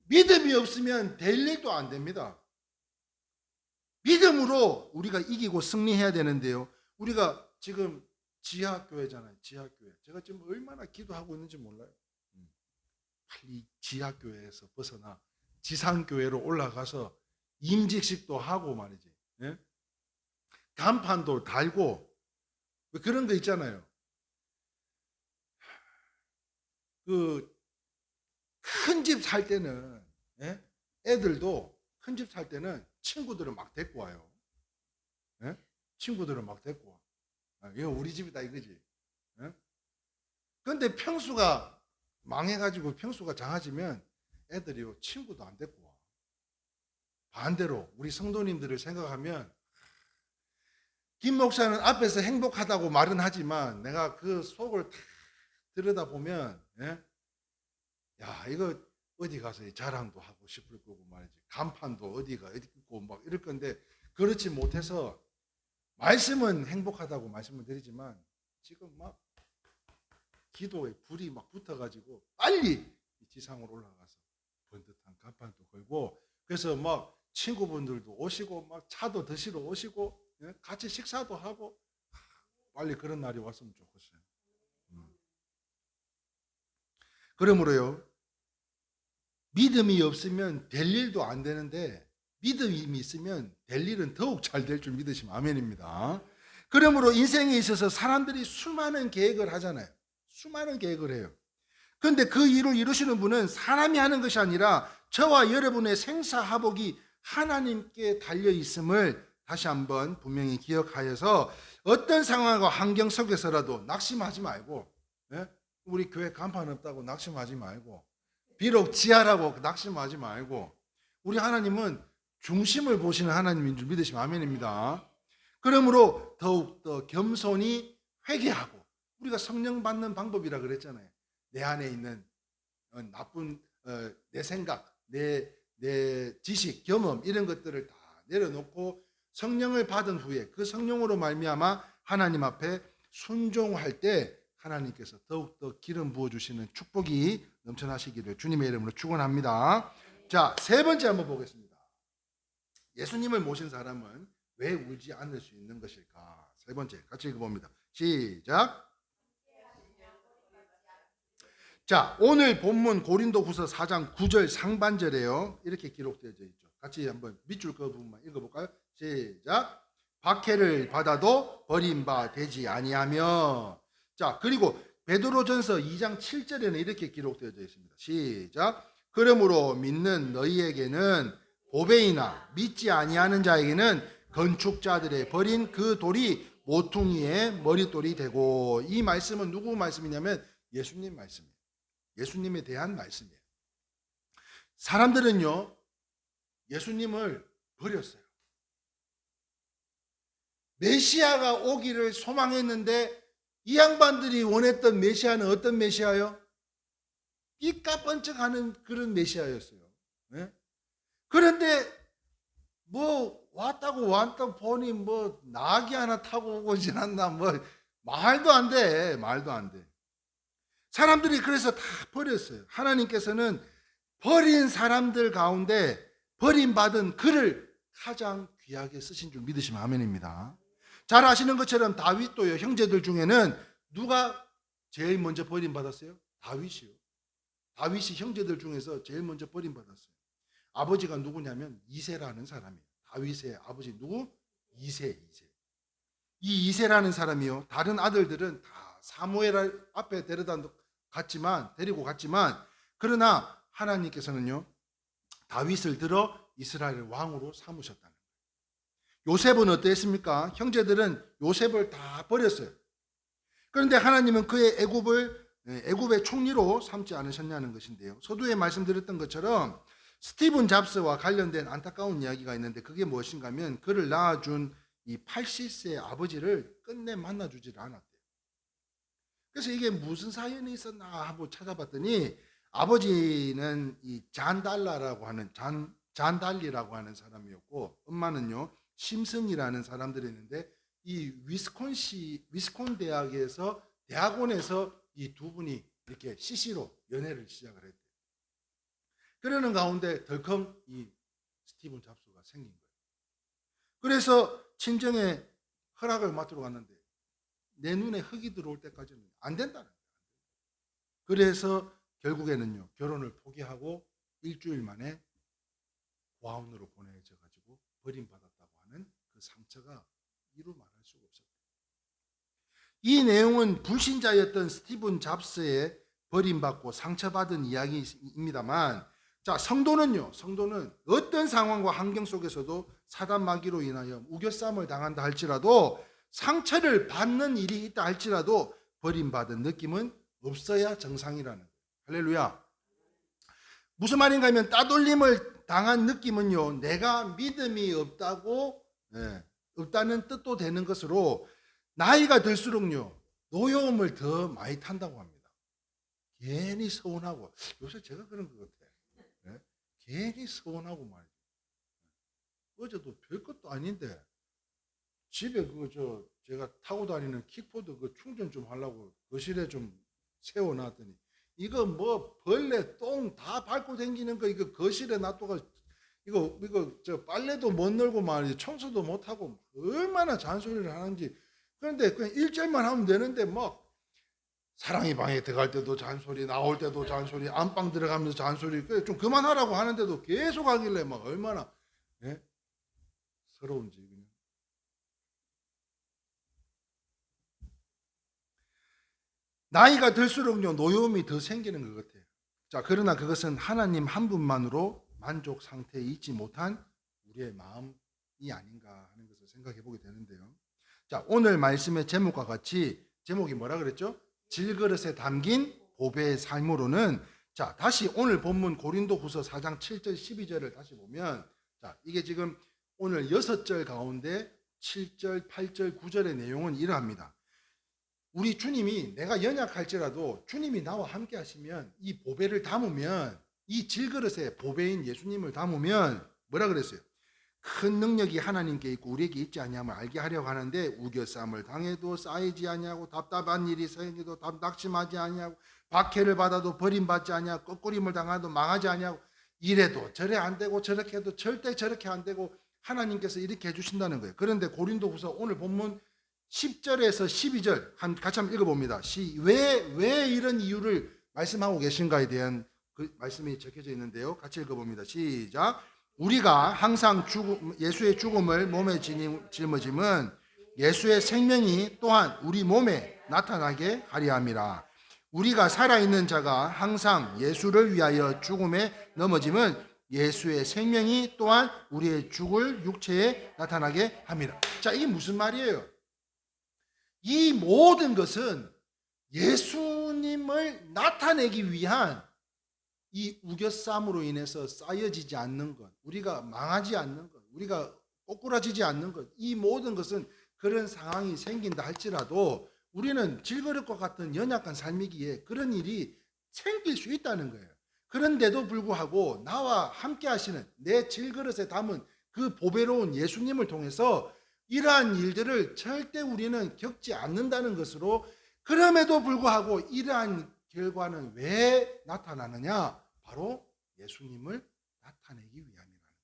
믿음이 없으면 될 일도 안 됩니다. 믿음으로 우리가 이기고 승리해야 되는데요, 우리가 지금 지하교회잖아요. 지하교회. 제가 지금 얼마나 기도하고 있는지 몰라요. 빨리 지하교회에서 벗어나 지상교회로 올라가서 임직식도 하고 말이지. 예? 간판도 달고 그런 거 있잖아요. 그 큰 집 살 때는 애들도 큰 집 살 때는 친구들을 막 데리고 와요. 친구들을 막 데리고 와. 이거 우리 집이다 이거지. 그런데 평수가 망해가지고 평수가 작아지면 애들이요 친구도 안 데리고 와. 반대로 우리 성도님들을 생각하면 김 목사는 앞에서 행복하다고 말은 하지만 내가 그 속을 다 들여다보면 야 이거 어디 가서 자랑도 하고 싶을 거고 말이지. 간판도 어디가 어디 있고 막 이럴 건데 그렇지 못해서 말씀은 행복하다고 말씀을 드리지만 지금 막 기도에 불이 막 붙어가지고 빨리 지상으로 올라가서 번듯한 간판도 걸고 그래서 막 친구분들도 오시고 막 차도 드시러 오시고 같이 식사도 하고 빨리 그런 날이 왔으면 좋겠어요. 그러므로요 믿음이 없으면 될 일도 안 되는데 믿음이 있으면 될 일은 더욱 잘 될 줄 믿으시면 아멘입니다. 그러므로 인생에 있어서 사람들이 수많은 계획을 하잖아요. 수많은 계획을 해요. 그런데 그 일을 이루시는 분은 사람이 하는 것이 아니라 저와 여러분의 생사화복이 하나님께 달려 있음을 다시 한번 분명히 기억하여서 어떤 상황과 환경 속에서라도 낙심하지 말고 우리 교회 간판 없다고 낙심하지 말고 비록 지하라고 낙심하지 말고 우리 하나님은 중심을 보시는 하나님인 줄 믿으시면 아멘입니다. 그러므로 더욱더 겸손히 회개하고 우리가 성령 받는 방법이라 그랬잖아요. 내 안에 있는 나쁜 내 생각, 내 지식, 경험 이런 것들을 다 내려놓고 성령을 받은 후에 그 성령으로 말미암아 하나님 앞에 순종할 때 하나님께서 더욱더 기름 부어주시는 축복이 넘쳐나시기를 주님의 이름으로 축원합니다. 자, 세 번째 한번 보겠습니다. 예수님을 모신 사람은 왜 울지 않을 수 있는 것일까? 세 번째 같이 읽어봅니다. 시작. 자, 오늘 본문 고린도후서 4장 9절 상반절에요. 이렇게 기록되어 있죠. 같이 한번 밑줄 그 부분만 읽어볼까요? 시작. 박해를 받아도 버림바 되지 아니하며. 자, 그리고 베드로전서 2장 7절에는 이렇게 기록되어 있습니다. 시작. 그러므로 믿는 너희에게는 보배이나 믿지 아니하는 자에게는 건축자들의 버린 그 돌이 모퉁이의 머릿돌이 되고. 이 말씀은 누구 말씀이냐면 예수님 말씀이에요. 예수님에 대한 말씀이에요. 사람들은요 예수님을 버렸어요. 메시아가 오기를 소망했는데 이 양반들이 원했던 메시아는 어떤 메시아요? 삐까뻔쩍하는 그런 메시아였어요. 네? 그런데 뭐 왔다고 보니 뭐 나귀 하나 타고 오고 지났나 뭐 말도 안 돼. 말도 안 돼. 사람들이 그래서 다 버렸어요. 하나님께서는 버린 사람들 가운데 버림받은 그를 가장 귀하게 쓰신 줄 믿으시면 아멘입니다. 잘 아시는 것처럼 다윗도요 형제들 중에는 누가 제일 먼저 버림받았어요? 다윗이요. 다윗이 형제들 중에서 제일 먼저 버림받았어요. 아버지가 누구냐면 이새라는 사람이에요. 다윗의 아버지 누구? 이새. 이 이새라는 사람이요 다른 아들들은 다 사무엘 앞에 데리고 갔지만 그러나 하나님께서는요 다윗을 들어 이스라엘 왕으로 삼으셨다는 거예요. 요셉은 어땠습니까? 형제들은 요셉을 다 버렸어요. 그런데 하나님은 그의 애굽의 총리로 삼지 않으셨냐는 것인데요. 서두에 말씀드렸던 것처럼 스티븐 잡스와 관련된 안타까운 이야기가 있는데 그게 무엇인가 하면 그를 낳아준 이 80세의 아버지를 끝내 만나주지를 않았대요. 그래서 이게 무슨 사연이 있었나 하고 찾아봤더니 아버지는 이 잔달리라고 하는 사람이었고 엄마는요 심슨이라는 사람들이 있는데 이 위스콘 대학에서 대학원에서 이 두 분이 이렇게 CC로 연애를 시작을 했대요. 그러는 가운데 덜컹 이 스티븐 잡스가 생긴 거예요. 그래서 친정에 허락을 맡으러 갔는데 내 눈에 흙이 들어올 때까지는 안 된다는 거예요. 그래서 결국에는요 결혼을 포기하고 일주일 만에 고아원으로 보내져 가지고 버림받았다고 하는 그 상처가 이루 말할 수가 없었대요. 이 내용은 불신자였던 스티븐 잡스의 버림받고 상처받은 이야기입니다만 자 성도는 어떤 상황과 환경 속에서도 사단 마귀로 인하여 우겨쌈을 당한다 할지라도 상처를 받는 일이 있다 할지라도 버림받은 느낌은 없어야 정상이라는 거예요. 할렐루야. 무슨 말인가 하면 따돌림을 당한 느낌은요, 내가 믿음이 없다고, 없다는 뜻도 되는 것으로 나이가 들수록요 노여움을 더 많이 탄다고 합니다. 괜히 서운하고, 요새 제가 그런 것 같아요. 괜히 서운하고 말이죠. 어제도 별것도 아닌데 집에 제가 타고 다니는 킥보드 충전 좀 하려고 거실에 좀 세워놨더니 이거 뭐 벌레 똥 다 밟고 다니는 거 이거 거실에 놔두고 이거 빨래도 못 널고 말이지 청소도 못 하고 얼마나 잔소리를 하는지. 그런데 그냥 1절만 하면 되는데 막 사랑의 방에 들어갈 때도 잔소리, 나올 때도 잔소리, 안방 들어가면서 잔소리, 좀 그만하라고 하는데도 계속 하길래 막 얼마나 서러운지. 그냥. 나이가 들수록요 노여움이 더 생기는 것 같아요. 자, 그러나 그것은 하나님 한 분만으로 만족 상태에 있지 못한 우리의 마음이 아닌가 하는 것을 생각해 보게 되는데요. 자, 오늘 말씀의 제목과 같이, 제목이 뭐라 그랬죠? 질그릇에 담긴 보배의 삶으로는, 자, 다시 오늘 본문 고린도후서 4장 7절 12절을 다시 보면, 자, 이게 지금 오늘 6절 가운데 7절, 8절, 9절의 내용은 이러합니다. 우리 주님이, 내가 연약할지라도 주님이 나와 함께 하시면 이 보배를 담으면, 이 질그릇에 보배인 예수님을 담으면 뭐라 그랬어요? 큰 능력이 하나님께 있고 우리에게 있지 아니함을 알게 하려고 하는데 우겨쌈을 당해도 쌓이지 아니하고 답답한 일이 생겨도 낙심하지 아니하고 박해를 받아도 버림받지 아니하고 꺾으림을 당해도 망하지 아니하고 이래도 저래 안 되고 저렇게 해도 절대 저렇게 안 되고 하나님께서 이렇게 해주신다는 거예요. 그런데 고린도후서 오늘 본문 10절에서 12절 같이 한번 읽어봅니다. 왜 이런 이유를 말씀하고 계신가에 대한 그 말씀이 적혀져 있는데요. 같이 읽어봅니다. 시작. 우리가 항상 예수의 죽음을 몸에 짊어짐은 예수의 생명이 또한 우리 몸에 나타나게 하려 함이라. 우리가 살아있는 자가 항상 예수를 위하여 죽음에 넘어짐은 예수의 생명이 또한 우리의 죽을 육체에 나타나게 함이라. 자, 이게 무슨 말이에요? 이 모든 것은 예수님을 나타내기 위한 이 우겨쌈으로 인해서 쌓여지지 않는 것, 우리가 망하지 않는 것, 우리가 꼬꾸라지지 않는 것, 이 모든 것은 그런 상황이 생긴다 할지라도 우리는 질그릇과 같은 연약한 삶이기에 그런 일이 생길 수 있다는 거예요. 그런데도 불구하고 나와 함께 하시는 내 질그릇에 담은 그 보배로운 예수님을 통해서 이러한 일들을 절대 우리는 겪지 않는다는 것으로, 그럼에도 불구하고 이러한 결과는 왜 나타나느냐? 바로 예수님을 나타내기 위함이라는 거예요.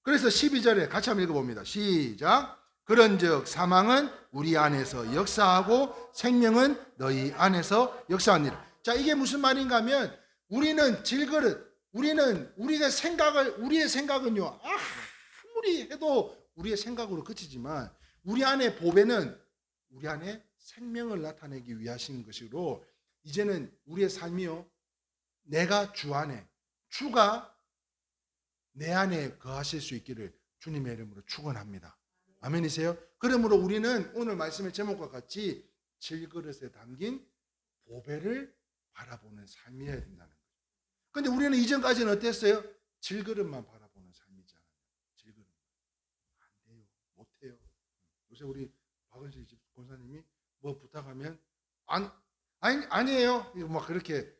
그래서 12절에 같이 한번 읽어봅니다. 시작. 그런즉 사망은 우리 안에서 역사하고 생명은 너희 안에서 역사하니라. 자, 이게 무슨 말인가 하면 우리는 질그릇, 우리의 생각은요 아무리 해도 우리의 생각으로 그치지만 우리 안에 보배는 우리 안에 생명을 나타내기 위하신 것이로, 이제는 우리의 삶이요 내가 주 안에, 주가 내 안에 거하실 수 있기를 주님의 이름으로 축원합니다. 아멘이세요? 그러므로 우리는 오늘 말씀의 제목과 같이 질그릇에 담긴 보배를 바라보는 삶이어야 된다는 거예요. 그런데 우리는 이전까지는 어땠어요? 질그릇만 바라보는 삶이잖아요. 질그릇 안 돼요, 못 해요. 요새 우리 박은실 집 권사님이 뭐 부탁하면 아니에요. 이거 막 그렇게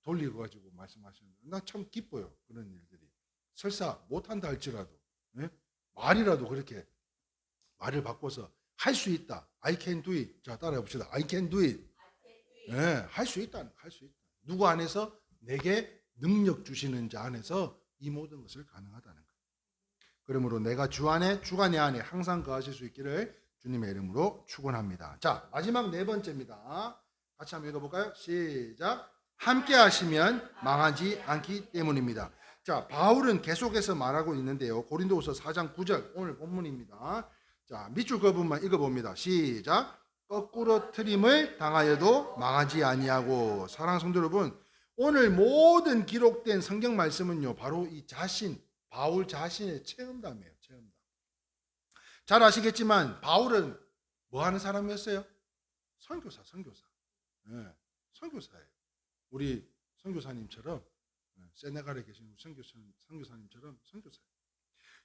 돌리고 가지고 말씀하시는데 나 참 기뻐요. 그런 일들이. 설사 못한다 할지라도 말이라도 그렇게 말을 바꿔서 할 수 있다. I can do it. 자, 따라해 봅시다. I can do it. 할 수 있다. 할 수 있다. 누구 안에서? 내게 능력 주시는 자 안에서 이 모든 것을 가능하다는 거예요. 그러므로 내가 주 안에, 주가 내 안에 항상 거하실 수 있기를 주님의 이름으로 축원합니다. 자, 마지막 네 번째입니다. 같이 한번 읽어볼까요? 시작. 함께 하시면 망하지 않기 때문입니다. 자, 바울은 계속해서 말하고 있는데요. 고린도후서 4장 9절 오늘 본문입니다. 자, 밑줄 그분만 읽어봅니다. 시작. 거꾸로 트림을 당하여도 망하지 아니하고. 사랑하는 성도 여러분, 오늘 모든 기록된 성경 말씀은요 바로 이 바울 자신의 체험담이에요. 체험담. 잘 아시겠지만 바울은 뭐 하는 사람이었어요? 선교사. 선교사예요. 우리 선교사님처럼 세네갈에 계신 우리 선교사님처럼 선교사.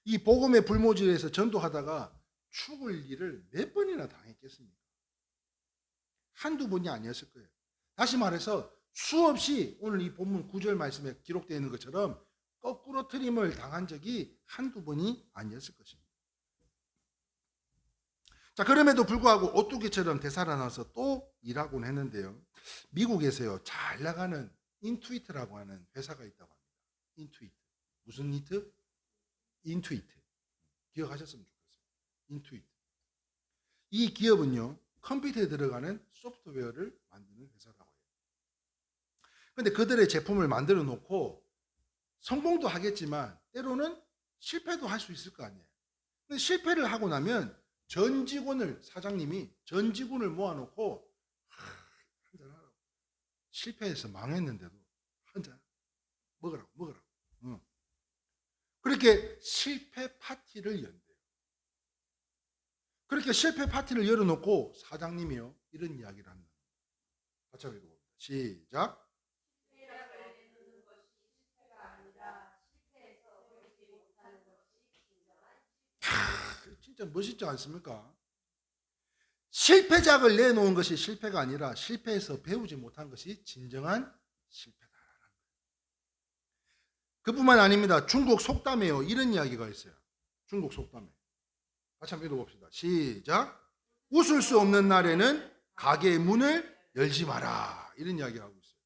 이 복음의 불모지에서 전도하다가 죽을 일을 몇 번이나 당했겠습니까? 한두 번이 아니었을 거예요. 다시 말해서 수없이 오늘 이 본문 9절 말씀에 기록되어 있는 것처럼 거꾸로 트림을 당한 적이 한두 번이 아니었을 것입니다. 자, 그럼에도 불구하고 오뚜기처럼 되살아나서 또 일하곤 했는데요. 미국에서요, 잘 나가는 인투이트라고 하는 회사가 있다고 합니다. 인투이트. 무슨 이트? 인투이트. 기억하셨으면 좋겠어요. 인투이트. 이 기업은요, 컴퓨터에 들어가는 소프트웨어를 만드는 회사라고 해요. 근데 그들의 제품을 만들어 놓고 성공도 하겠지만 때로는 실패도 할 수 있을 거 아니에요. 근데 실패를 하고 나면 전 직원을, 사장님이 전 직원을 모아놓고 한잔하라고. 실패해서 망했는데도 한잔 먹으라고. 그렇게 실패 파티를 연대요. 그렇게 실패 파티를 열어놓고 사장님이요, 이런 이야기를 합니다. 같이 한번 읽어봅니다. 시작. 진짜 멋있지 않습니까? 실패작을 내놓은 것이 실패가 아니라 실패해서 배우지 못한 것이 진정한 실패다라는 거예요. 그뿐만 아닙니다. 중국 속담에요, 이런 이야기가 있어요. 중국 속담에. 같이 한번 읽어봅시다. 시작. 웃을 수 없는 날에는 가게의 문을 열지 마라. 이런 이야기를 하고 있어요.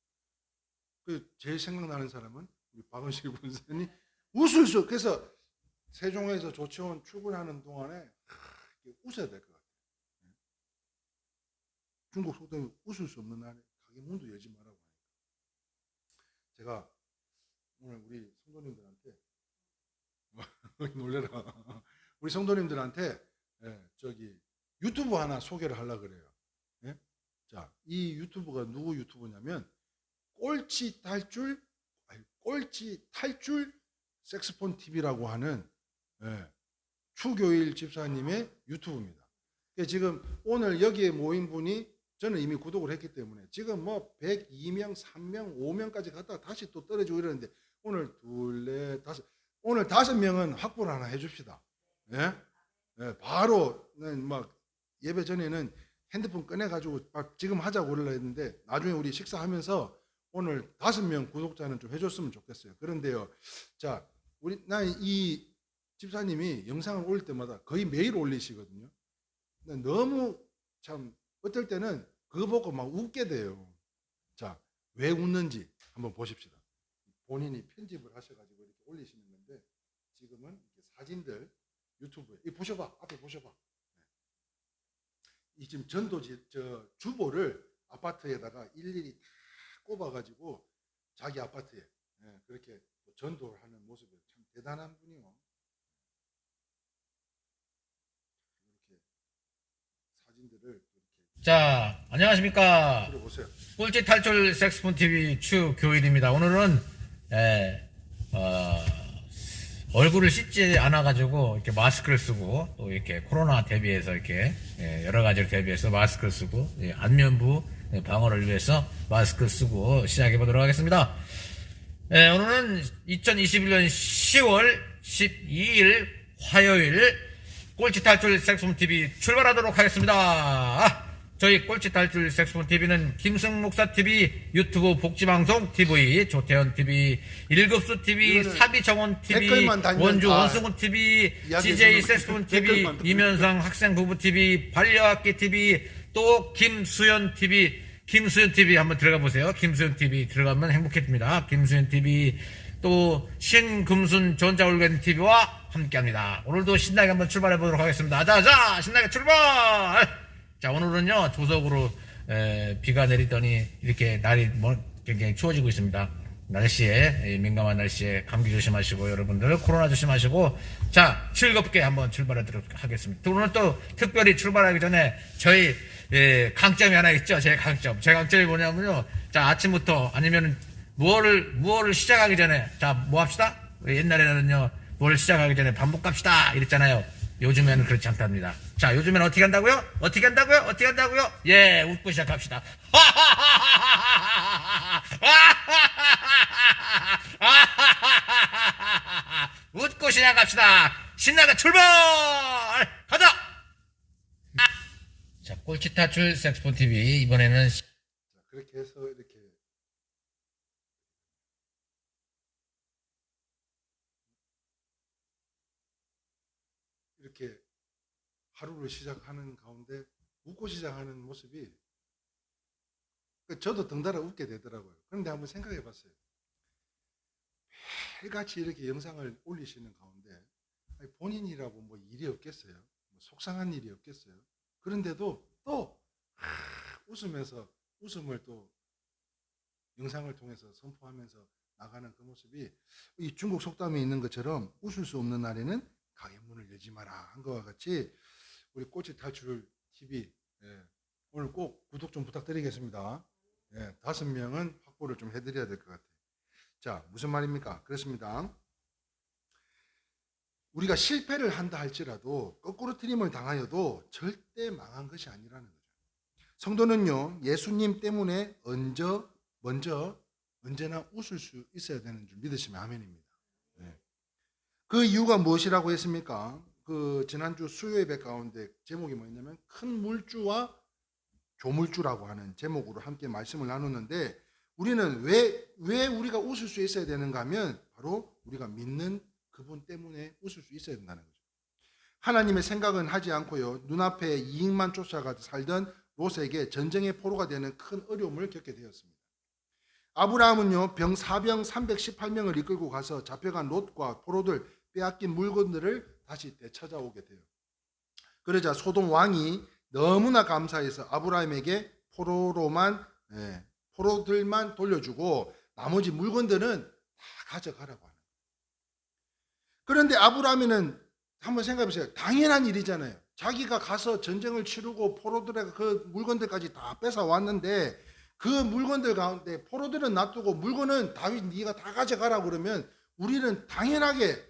그 제일 생각나는 사람은 우리 박은실 군사님. 그래서 세종에서 조치원 출근하는 동안에 웃어야 될 것 같아요. 중국 속담에 웃을 수 없는 날에 가게 문도 열지 말라고 하니까. 제가 오늘 우리 성도님들한테 놀래라. 우리 성도님들한테 유튜브 하나 소개를 하려고 그래요. 예? 자, 이 유튜브가 누구 유튜브냐면 꼴찌 탈출 색스폰 TV라고 하는 추교일 집사님의 유튜브입니다. 지금 오늘 여기에 모인 분이 저는 이미 구독을 했기 때문에 지금 뭐 102명, 3명, 5명까지 갔다가 다시 또 떨어지고 이러는데 오늘 오늘 5명은 확보를 하나 해줍시다. 예? 바로 막 예배 전에는 핸드폰 꺼내가지고 지금 하자고 그러려 했는데 나중에 우리 식사하면서 오늘 5명 구독자는 좀 해줬으면 좋겠어요. 그런데요, 자, 이 집사님이 영상을 올릴 때마다 거의 매일 올리시거든요. 너무 참 어떨 때는 그거 보고 막 웃게 돼요. 자, 왜 웃는지 한번 보십시다. 본인이 편집을 하셔가지고 이렇게 올리시는 건데 지금은 이렇게 사진들 유튜브에 보셔봐, 앞에 보셔봐. 이 지금 전도지 주보를 아파트에다가 일일이 다 꼽아가지고 자기 아파트에 그렇게 전도를 하는 모습이 참 대단한 분이요. 이렇게 사진들을 이렇게. 자, 안녕하십니까. 들어보세요. 꼴찌 탈출 색스폰 TV 추교일입니다. 오늘은 얼굴을 씻지 않아가지고 이렇게 마스크를 쓰고 또 이렇게 코로나 대비해서 이렇게 여러 가지를 대비해서 마스크를 쓰고 안면부 방어를 위해서 마스크 쓰고 시작해 보도록 하겠습니다. 오늘은 2021년 10월 12일 화요일 꼴찌 탈출 색스폰 TV 출발하도록 하겠습니다. 저희 꼴찌 탈출 색스폰 TV는 김승 목사 TV, 유튜브 복지방송 TV, 조태현 TV, 일급수 TV, 사비정원 TV, 원주 원승훈 TV, CJ 색스폰 TV, 이면상 학생 부부 TV, 반려학기 TV, 또 김수현 TV, 김수현 TV 한번 들어가 보세요. 김수현 TV 들어가면 행복해집니다. 김수현 TV, 또 신금순 전자올겐 TV와 함께합니다. 오늘도 신나게 한번 출발해 보도록 하겠습니다. 자, 신나게 출발! 자, 오늘은요, 조석으로, 비가 내리더니, 이렇게 날이 굉장히 추워지고 있습니다. 날씨에, 민감한 날씨에 감기 조심하시고, 여러분들 코로나 조심하시고, 자, 즐겁게 한번 출발하도록 하겠습니다. 오늘 또 특별히 출발하기 전에 저희, 강점이 하나 있죠? 제 강점이 뭐냐면요, 자, 아침부터 아니면 무엇을 시작하기 전에, 자, 뭐 합시다? 옛날에는요, 뭘 시작하기 전에 반복 갑시다! 이랬잖아요. 요즘에는 그렇지 않답니다. 자, 요즘에는 어떻게 한다고요? 어떻게 한다고요? 어떻게 한다고요? 예, 웃고 시작합시다. 웃고 시작합시다. 신나게 출발! 가자! 자, 꼴찌 탈출 색스폰 TV 이번에는 자, 그렇게 해서 이렇게 하루를 시작하는 가운데 웃고 시작하는 모습이 저도 덩달아 웃게 되더라고요. 그런데 한번 생각해 봤어요. 매일같이 이렇게 영상을 올리시는 가운데 아니, 본인이라고 뭐 일이 없겠어요? 뭐 속상한 일이 없겠어요? 그런데도 또 웃으면서 웃음을 또 영상을 통해서 선포하면서 나가는 그 모습이 이 중국 속담에 있는 것처럼 웃을 수 없는 날에는 가게 문을 열지 마라 한 것과 같이 우리 꼬치 탈출 TV 오늘 꼭 구독 좀 부탁드리겠습니다. 5명은 확보를 좀 해드려야 될 것 같아요. 자, 무슨 말입니까? 그렇습니다. 우리가 실패를 한다 할지라도 거꾸로 트림을 당하여도 절대 망한 것이 아니라는 거죠. 성도는요, 예수님 때문에 먼저 언제나 웃을 수 있어야 되는 줄 믿으시면 아멘입니다. 네. 그 이유가 무엇이라고 했습니까? 그 지난주 수요 예배 가운데 제목이 뭐였냐면 큰 물주와 조물주라고 하는 제목으로 함께 말씀을 나눴는데 우리는 왜 우리가 웃을 수 있어야 되는가 하면 바로 우리가 믿는 그분 때문에 웃을 수 있어야 된다는 거죠. 하나님의 생각은 하지 않고요. 눈앞에 이익만 쫓아가 살던 롯에게 전쟁의 포로가 되는 큰 어려움을 겪게 되었습니다. 아브라함은요, 사병 318명을 이끌고 가서 잡혀간 롯과 포로들 빼앗긴 물건들을 다시 되찾아오게 돼요. 그러자 소돔 왕이 너무나 감사해서 아브라함에게 포로들만 돌려주고 나머지 물건들은 다 가져가라고 하는 거예요. 그런데 아브라함은 한번 생각해 보세요. 당연한 일이잖아요. 자기가 가서 전쟁을 치르고 포로들의 그 물건들까지 다 뺏어 왔는데 그 물건들 가운데 포로들은 놔두고 물건은 다윗 네가 다 가져가라 그러면 우리는 당연하게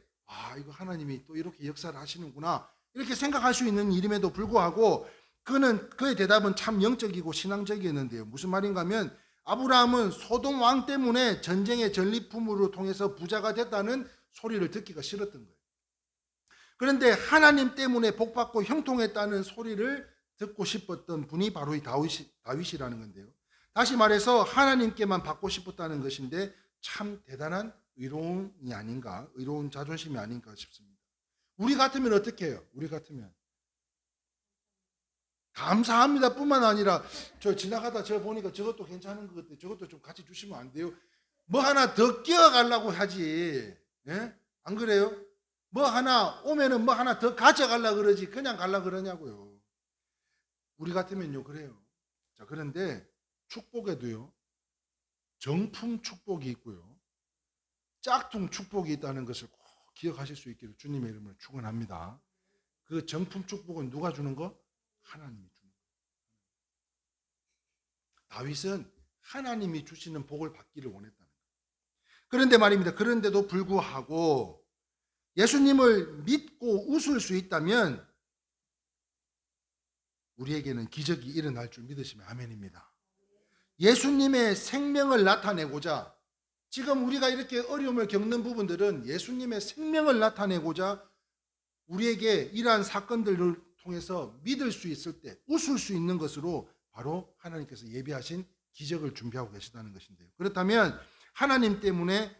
이거 하나님이 또 이렇게 역사를 하시는구나 이렇게 생각할 수 있는 일임에도 불구하고 그의 대답은 참 영적이고 신앙적이었는데요. 무슨 말인가 하면 아브라함은 소돔 왕 때문에 전쟁의 전리품으로 통해서 부자가 됐다는 소리를 듣기가 싫었던 거예요. 그런데 하나님 때문에 복받고 형통했다는 소리를 듣고 싶었던 분이 바로 이 다윗이라는 건데요. 다시 말해서 하나님께만 받고 싶었다는 것인데 참 대단한 의로움이 아닌가, 의로운 자존심이 아닌가 싶습니다. 우리 같으면 어떻게 해요? 우리 같으면 감사합니다 뿐만 아니라 저 지나가다 저 보니까 저것도 괜찮은 것 같아요. 저것도 좀 같이 주시면 안 돼요? 뭐 하나 더 끼워가려고 하지. 예? 안 그래요? 뭐 하나 오면은 뭐 하나 더 가져가려고 그러지 그냥 가려고 그러냐고요. 우리 같으면요 그래요. 자, 그런데 축복에도요 정품 축복이 있고요 짝퉁 축복이 있다는 것을 꼭 기억하실 수 있기를 주님의 이름으로 축원합니다. 그 정품 축복은 누가 주는 거? 하나님이 주는 거. 다윗은 하나님이 주시는 복을 받기를 원했다는 거예요. 그런데 말입니다. 그런데도 불구하고 예수님을 믿고 웃을 수 있다면 우리에게는 기적이 일어날 줄 믿으시면 아멘입니다. 예수님의 생명을 나타내고자 지금 우리가 이렇게 어려움을 겪는 부분들은 예수님의 생명을 나타내고자 우리에게 이러한 사건들을 통해서 믿을 수 있을 때 웃을 수 있는 것으로 바로 하나님께서 예비하신 기적을 준비하고 계시다는 것인데요. 그렇다면 하나님 때문에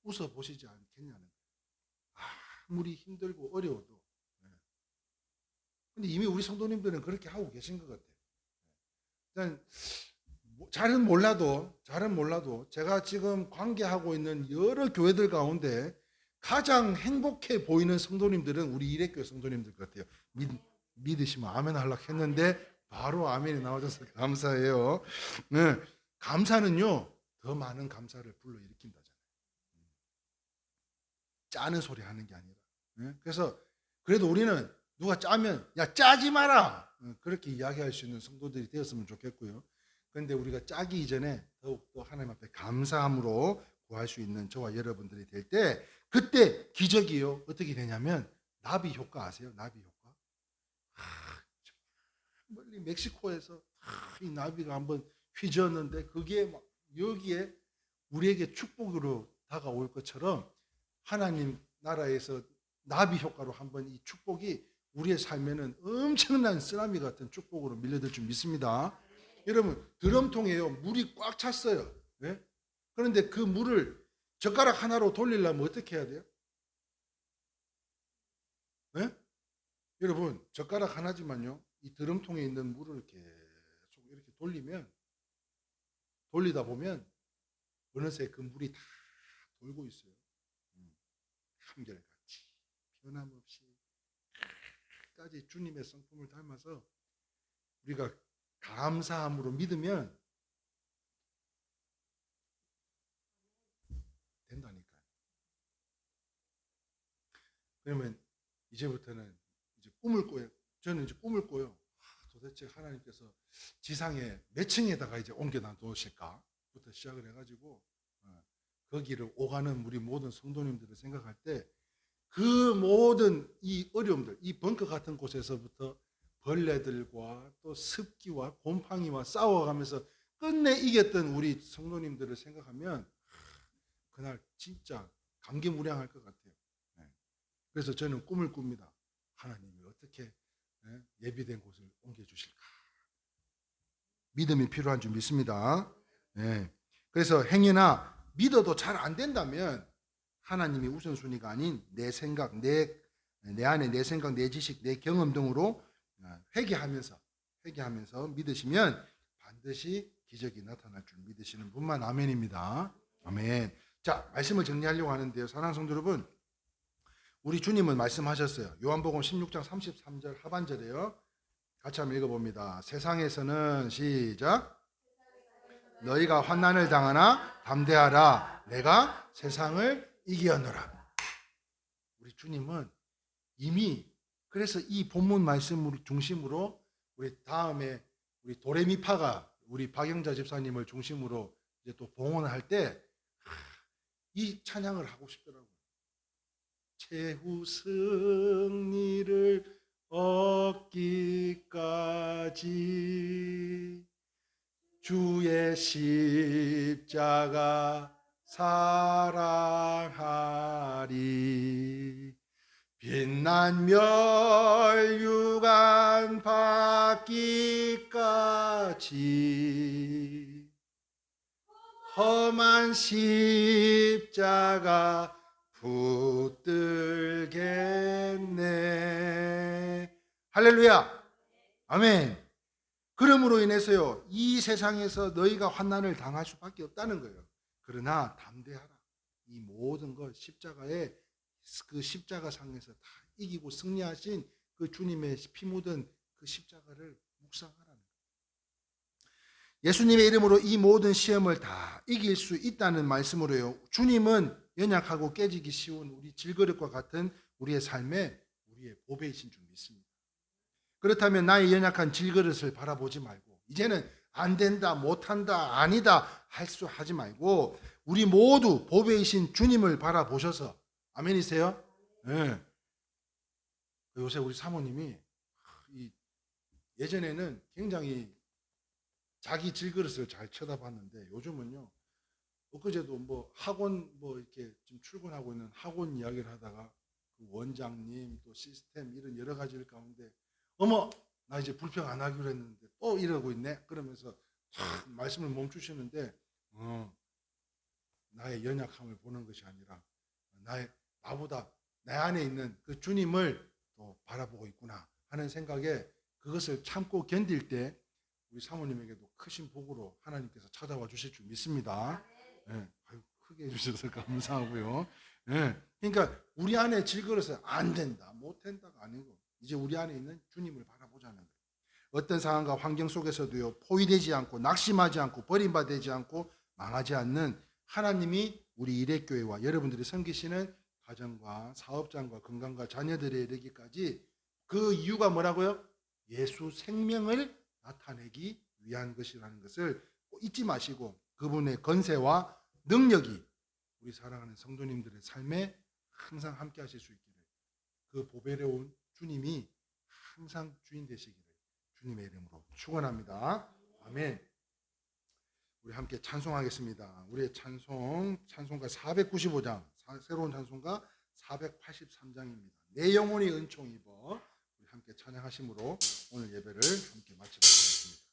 웃어보시지 않겠냐는 거예요. 아무리 힘들고 어려워도. 근데 이미 우리 성도님들은 그렇게 하고 계신 것 같아요. 잘은 몰라도 제가 지금 관계하고 있는 여러 교회들 가운데 가장 행복해 보이는 성도님들은 우리 이레교회 성도님들 같아요. 믿으시면 아멘 하려고 했는데 바로 아멘이 나와줘서 감사해요. 네, 감사는요 더 많은 감사를 불러일으킨다잖아요. 짜는 소리 하는 게 아니라. 네? 그래서 그래도 우리는 누가 짜면 야 짜지 마라 그렇게 이야기할 수 있는 성도들이 되었으면 좋겠고요. 그런데 우리가 짜기 이전에 더욱더 하나님 앞에 감사함으로 구할 수 있는 저와 여러분들이 될 때 그때 기적이요 어떻게 되냐면 나비 효과 아세요? 나비 효과? 저 멀리 멕시코에서 이 나비가 한번 휘저었는데 그게 막 여기에 우리에게 축복으로 다가올 것처럼 하나님 나라에서 나비 효과로 한번 이 축복이 우리의 삶에는 엄청난 쓰나미 같은 축복으로 밀려들 줄 믿습니다. 여러분 드럼통에요 물이 꽉 찼어요. 네? 그런데 그 물을 젓가락 하나로 돌리려면 어떻게 해야 돼요? 네? 여러분 젓가락 하나지만요 이 드럼통에 있는 물을 계속 이렇게 돌리다 보면 어느새 그 물이 다 돌고 있어요. 한결같이 변함없이 끝까지 주님의 성품을 닮아서 우리가 감사함으로 믿으면 된다니까요. 그러면 이제부터는 이제 꿈을 꿔요. 저는 이제 꿈을 꿔요. 도대체 하나님께서 지상에 몇 층에다가 이제 옮겨다 놓으실까부터 시작을 해가지고 거기를 오가는 우리 모든 성도님들을 생각할 때 그 모든 이 어려움들, 이 벙커 같은 곳에서부터 벌레들과 또 습기와 곰팡이와 싸워가면서 끝내 이겼던 우리 성도님들을 생각하면 그날 진짜 감개무량할 것 같아요. 그래서 저는 꿈을 꿉니다. 하나님이 어떻게 예비된 곳을 옮겨주실까. 믿음이 필요한 줄 믿습니다. 그래서 행여나 믿어도 잘 안 된다면 하나님이 우선순위가 아닌 내 생각, 내 안에 내 생각, 내 지식, 내 경험 등으로 회개하면서 믿으시면 반드시 기적이 나타날 줄 믿으시는 분만 아멘입니다. 아멘. 자, 말씀을 정리하려고 하는데요. 사랑하는 성도 여러분, 우리 주님은 말씀하셨어요. 요한복음 16장 33절 하반절에요. 같이 한번 읽어봅니다. 세상에서는 시작. 너희가 환난을 당하나 담대하라. 내가 세상을 이기었노라. 우리 주님은 이미 그래서 이 본문 말씀을 중심으로 우리 다음에 우리 도레미파가 우리 박영자 집사님을 중심으로 이제 또 봉헌을 할 때 이 찬양을 하고 싶더라고요. 최후 승리를 얻기까지 주의 십자가 사랑하리. 빛난 멸류관 받기까지 험한 십자가 붙들겠네. 할렐루야. 아멘. 그러므로 인해서요 이 세상에서 너희가 환난을 당할 수밖에 없다는 거예요. 그러나 담대하라. 이 모든 것 십자가에 그 십자가 상에서 다 이기고 승리하신 그 주님의 피 묻은 그 십자가를 묵상하라는 거예요. 예수님의 이름으로 이 모든 시험을 다 이길 수 있다는 말씀으로요. 주님은 연약하고 깨지기 쉬운 우리 질그릇과 같은 우리의 삶에 우리의 보배이신 줄 믿습니다. 그렇다면 나의 연약한 질그릇을 바라보지 말고 이제는 안 된다, 못한다, 아니다 하지 말고 우리 모두 보배이신 주님을 바라보셔서 아멘이세요? 네. 요새 우리 사모님이 예전에는 굉장히 자기 질그릇을 잘 쳐다봤는데 요즘은요 엊그제도 뭐 학원 뭐 이렇게 지금 출근하고 있는 학원 이야기를 하다가 그 원장님 또 시스템 이런 여러 가지를 가운데 어머 나 이제 불평 안 하기로 했는데 또 이러고 있네 그러면서 말씀을 멈추시는데 나의 연약함을 보는 것이 아니라 나보다 내 안에 있는 그 주님을 또 바라보고 있구나 하는 생각에 그것을 참고 견딜 때 우리 사모님에게도 크신 복으로 하나님께서 찾아와 주실 줄 믿습니다. 네. 크게 해주셔서 감사하고요. 네. 그러니까 우리 안에 질그릇은 안 된다, 못 된다가 아니고 이제 우리 안에 있는 주님을 바라보자는 거예요. 어떤 상황과 환경 속에서도요 포위되지 않고 낙심하지 않고 버림받지 않고 망하지 않는 하나님이 우리 일회교회와 여러분들이 섬기시는 가정과 사업장과 건강과 자녀들에 이르기까지 그 이유가 뭐라고요? 예수 생명을 나타내기 위한 것이라는 것을 꼭 잊지 마시고 그분의 건세와 능력이 우리 사랑하는 성도님들의 삶에 항상 함께 하실 수 있기를 그 보배로운 주님이 항상 주인 되시기를 주님의 이름으로 축원합니다. 아멘. 우리 함께 찬송하겠습니다. 우리의 찬송가 495장, 새로운 찬송가 483장입니다. 내 영혼이 은총 입어. 우리 함께 찬양하심으로 오늘 예배를 함께 마치도록 하겠습니다.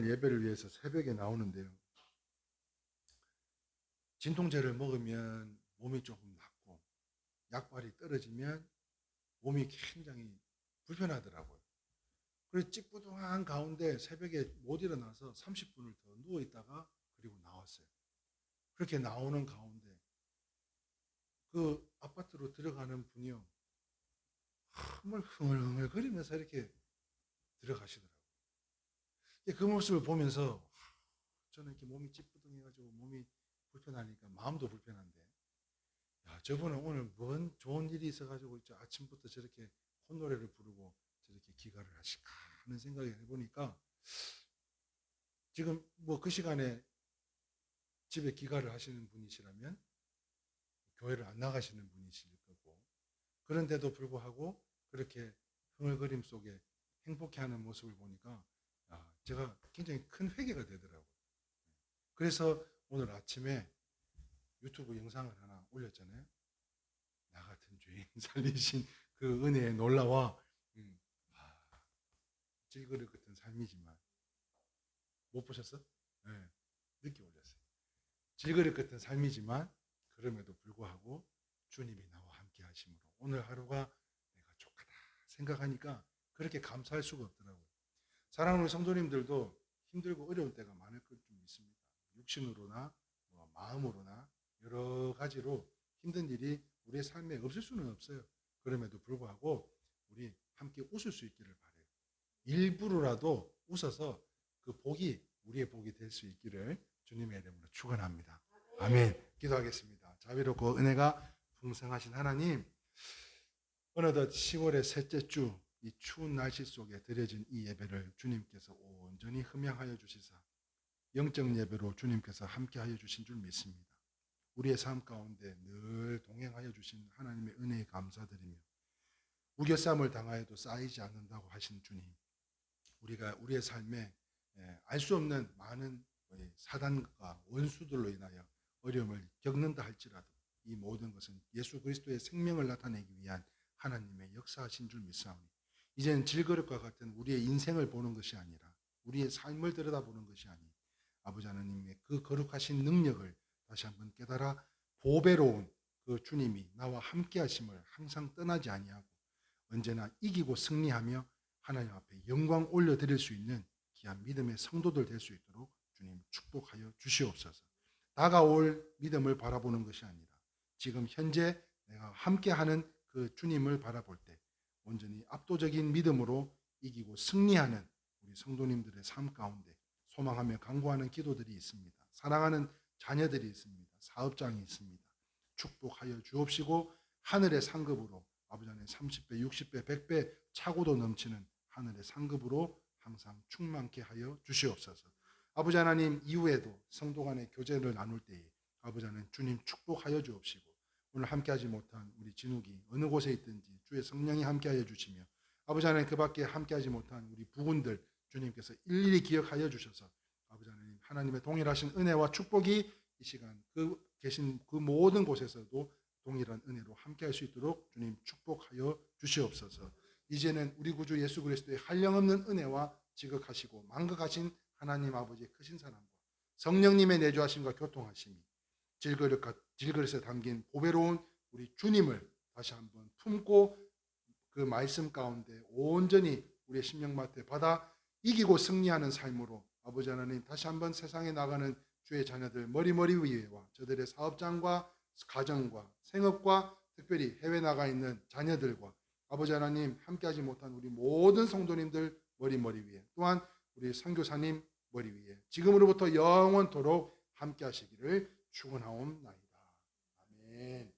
예배를 위해서 새벽에 나오는데요. 진통제를 먹으면 몸이 조금 낫고 약발이 떨어지면 몸이 굉장히 불편하더라고요. 그래서 찌뿌둥한 가운데 새벽에 못 일어나서 30분을 더 누워 있다가 그리고 나왔어요. 그렇게 나오는 가운데 그 아파트로 들어가는 분이요, 흥얼흥얼거리면서 이렇게 들어가시더라고요. 그 모습을 보면서 저는 이렇게 몸이 찌뿌둥해가지고 몸이 불편하니까 마음도 불편한데, 야, 저분은 오늘 뭔 좋은 일이 있어가지고 아침부터 저렇게 콧노래를 부르고 저렇게 기가를 하실까 하는 생각을 해보니까, 지금 뭐 그 시간에 집에 기가를 하시는 분이시라면 교회를 안 나가시는 분이실 거고, 그런데도 불구하고 그렇게 흥얼거림 속에 행복해하는 모습을 보니까 제가 굉장히 큰 회개가 되더라고요. 그래서 오늘 아침에 유튜브 영상을 하나 올렸잖아요. 나 같은 죄인 살리신 그 은혜에 놀라와 질그릇 같은 삶이지만, 못 보셨어? 네, 늦게 올렸어요. 질그릇 같은 삶이지만 그럼에도 불구하고 주님이 나와 함께 하심으로 오늘 하루가 내가 족하다 생각하니까 그렇게 감사할 수가 없더라고요. 사랑하는 성도님들도 힘들고 어려운 때가 많을 것 좀 있습니다. 육신으로나 마음으로나 여러 가지로 힘든 일이 우리의 삶에 없을 수는 없어요. 그럼에도 불구하고 우리 함께 웃을 수 있기를 바라요. 일부러라도 웃어서 그 복이 우리의 복이 될 수 있기를 주님의 이름으로 축원합니다. 아멘. 기도하겠습니다. 자비롭고 은혜가 풍성하신 하나님, 어느덧 10월의 셋째 주 이 추운 날씨 속에 드려진 이 예배를 주님께서 온전히 흠양하여 주시사 영적 예배로 주님께서 함께하여 주신 줄 믿습니다. 우리의 삶 가운데 늘 동행하여 주신 하나님의 은혜에 감사드리며, 우겨쌈을 당하여도 쌓이지 않는다고 하신 주님, 우리가 우리의 삶에 알 수 없는 많은 사단과 원수들로 인하여 어려움을 겪는다 할지라도 이 모든 것은 예수 그리스도의 생명을 나타내기 위한 하나님의 역사하신 줄 믿사오니, 이제는 질그릇과 같은 우리의 인생을 보는 것이 아니라 우리의 삶을 들여다보는 것이 아니 아버지 하나님의 그 거룩하신 능력을 다시 한번 깨달아 보배로운 그 주님이 나와 함께 하심을 항상 떠나지 아니하고 언제나 이기고 승리하며 하나님 앞에 영광 올려드릴 수 있는 귀한 믿음의 성도들 될 수 있도록 주님 축복하여 주시옵소서. 다가올 믿음을 바라보는 것이 아니라 지금 현재 내가 함께하는 그 주님을 바라볼 때 온전히 압도적인 믿음으로 이기고 승리하는 우리 성도님들의 삶 가운데 소망하며 간구하는 기도들이 있습니다. 사랑하는 자녀들이 있습니다. 사업장이 있습니다. 축복하여 주옵시고 하늘의 상급으로 아버지 하나님 30배, 60배, 100배 차고도 넘치는 하늘의 상급으로 항상 충만케 하여 주시옵소서. 아버지 하나님 이후에도 성도 간의 교제를 나눌 때에 아버지 하나님 주님 축복하여 주옵시고 오늘 함께하지 못한 우리 진욱이 어느 곳에 있든지 주의 성령이 함께하여 주시며 아버지 하나님 그 밖에 함께하지 못한 우리 부군들 주님께서 일일이 기억하여 주셔서 아버지 하나님 하나님의 동일하신 은혜와 축복이 이 시간 그 계신 그 모든 곳에서도 동일한 은혜로 함께할 수 있도록 주님 축복하여 주시옵소서. 이제는 우리 구주 예수 그리스도의 한량없는 은혜와 지극하시고 만극하신 하나님 아버지의 크신 사랑과 성령님의 내주하심과 교통하심이 질그릇에 담긴 보배로운 우리 주님을 다시 한번 품고 그 말씀 가운데 온전히 우리의 심령마트에 받아 이기고 승리하는 삶으로 아버지 하나님 다시 한번 세상에 나가는 주의 자녀들 머리머리 위에와 저들의 사업장과 가정과 생업과 특별히 해외 나가 있는 자녀들과 아버지 하나님 함께하지 못한 우리 모든 성도님들 머리머리 위에 또한 우리 선교사님 머리 위에 지금으로부터 영원토록 함께하시기를 축원하옵나이다. 아멘.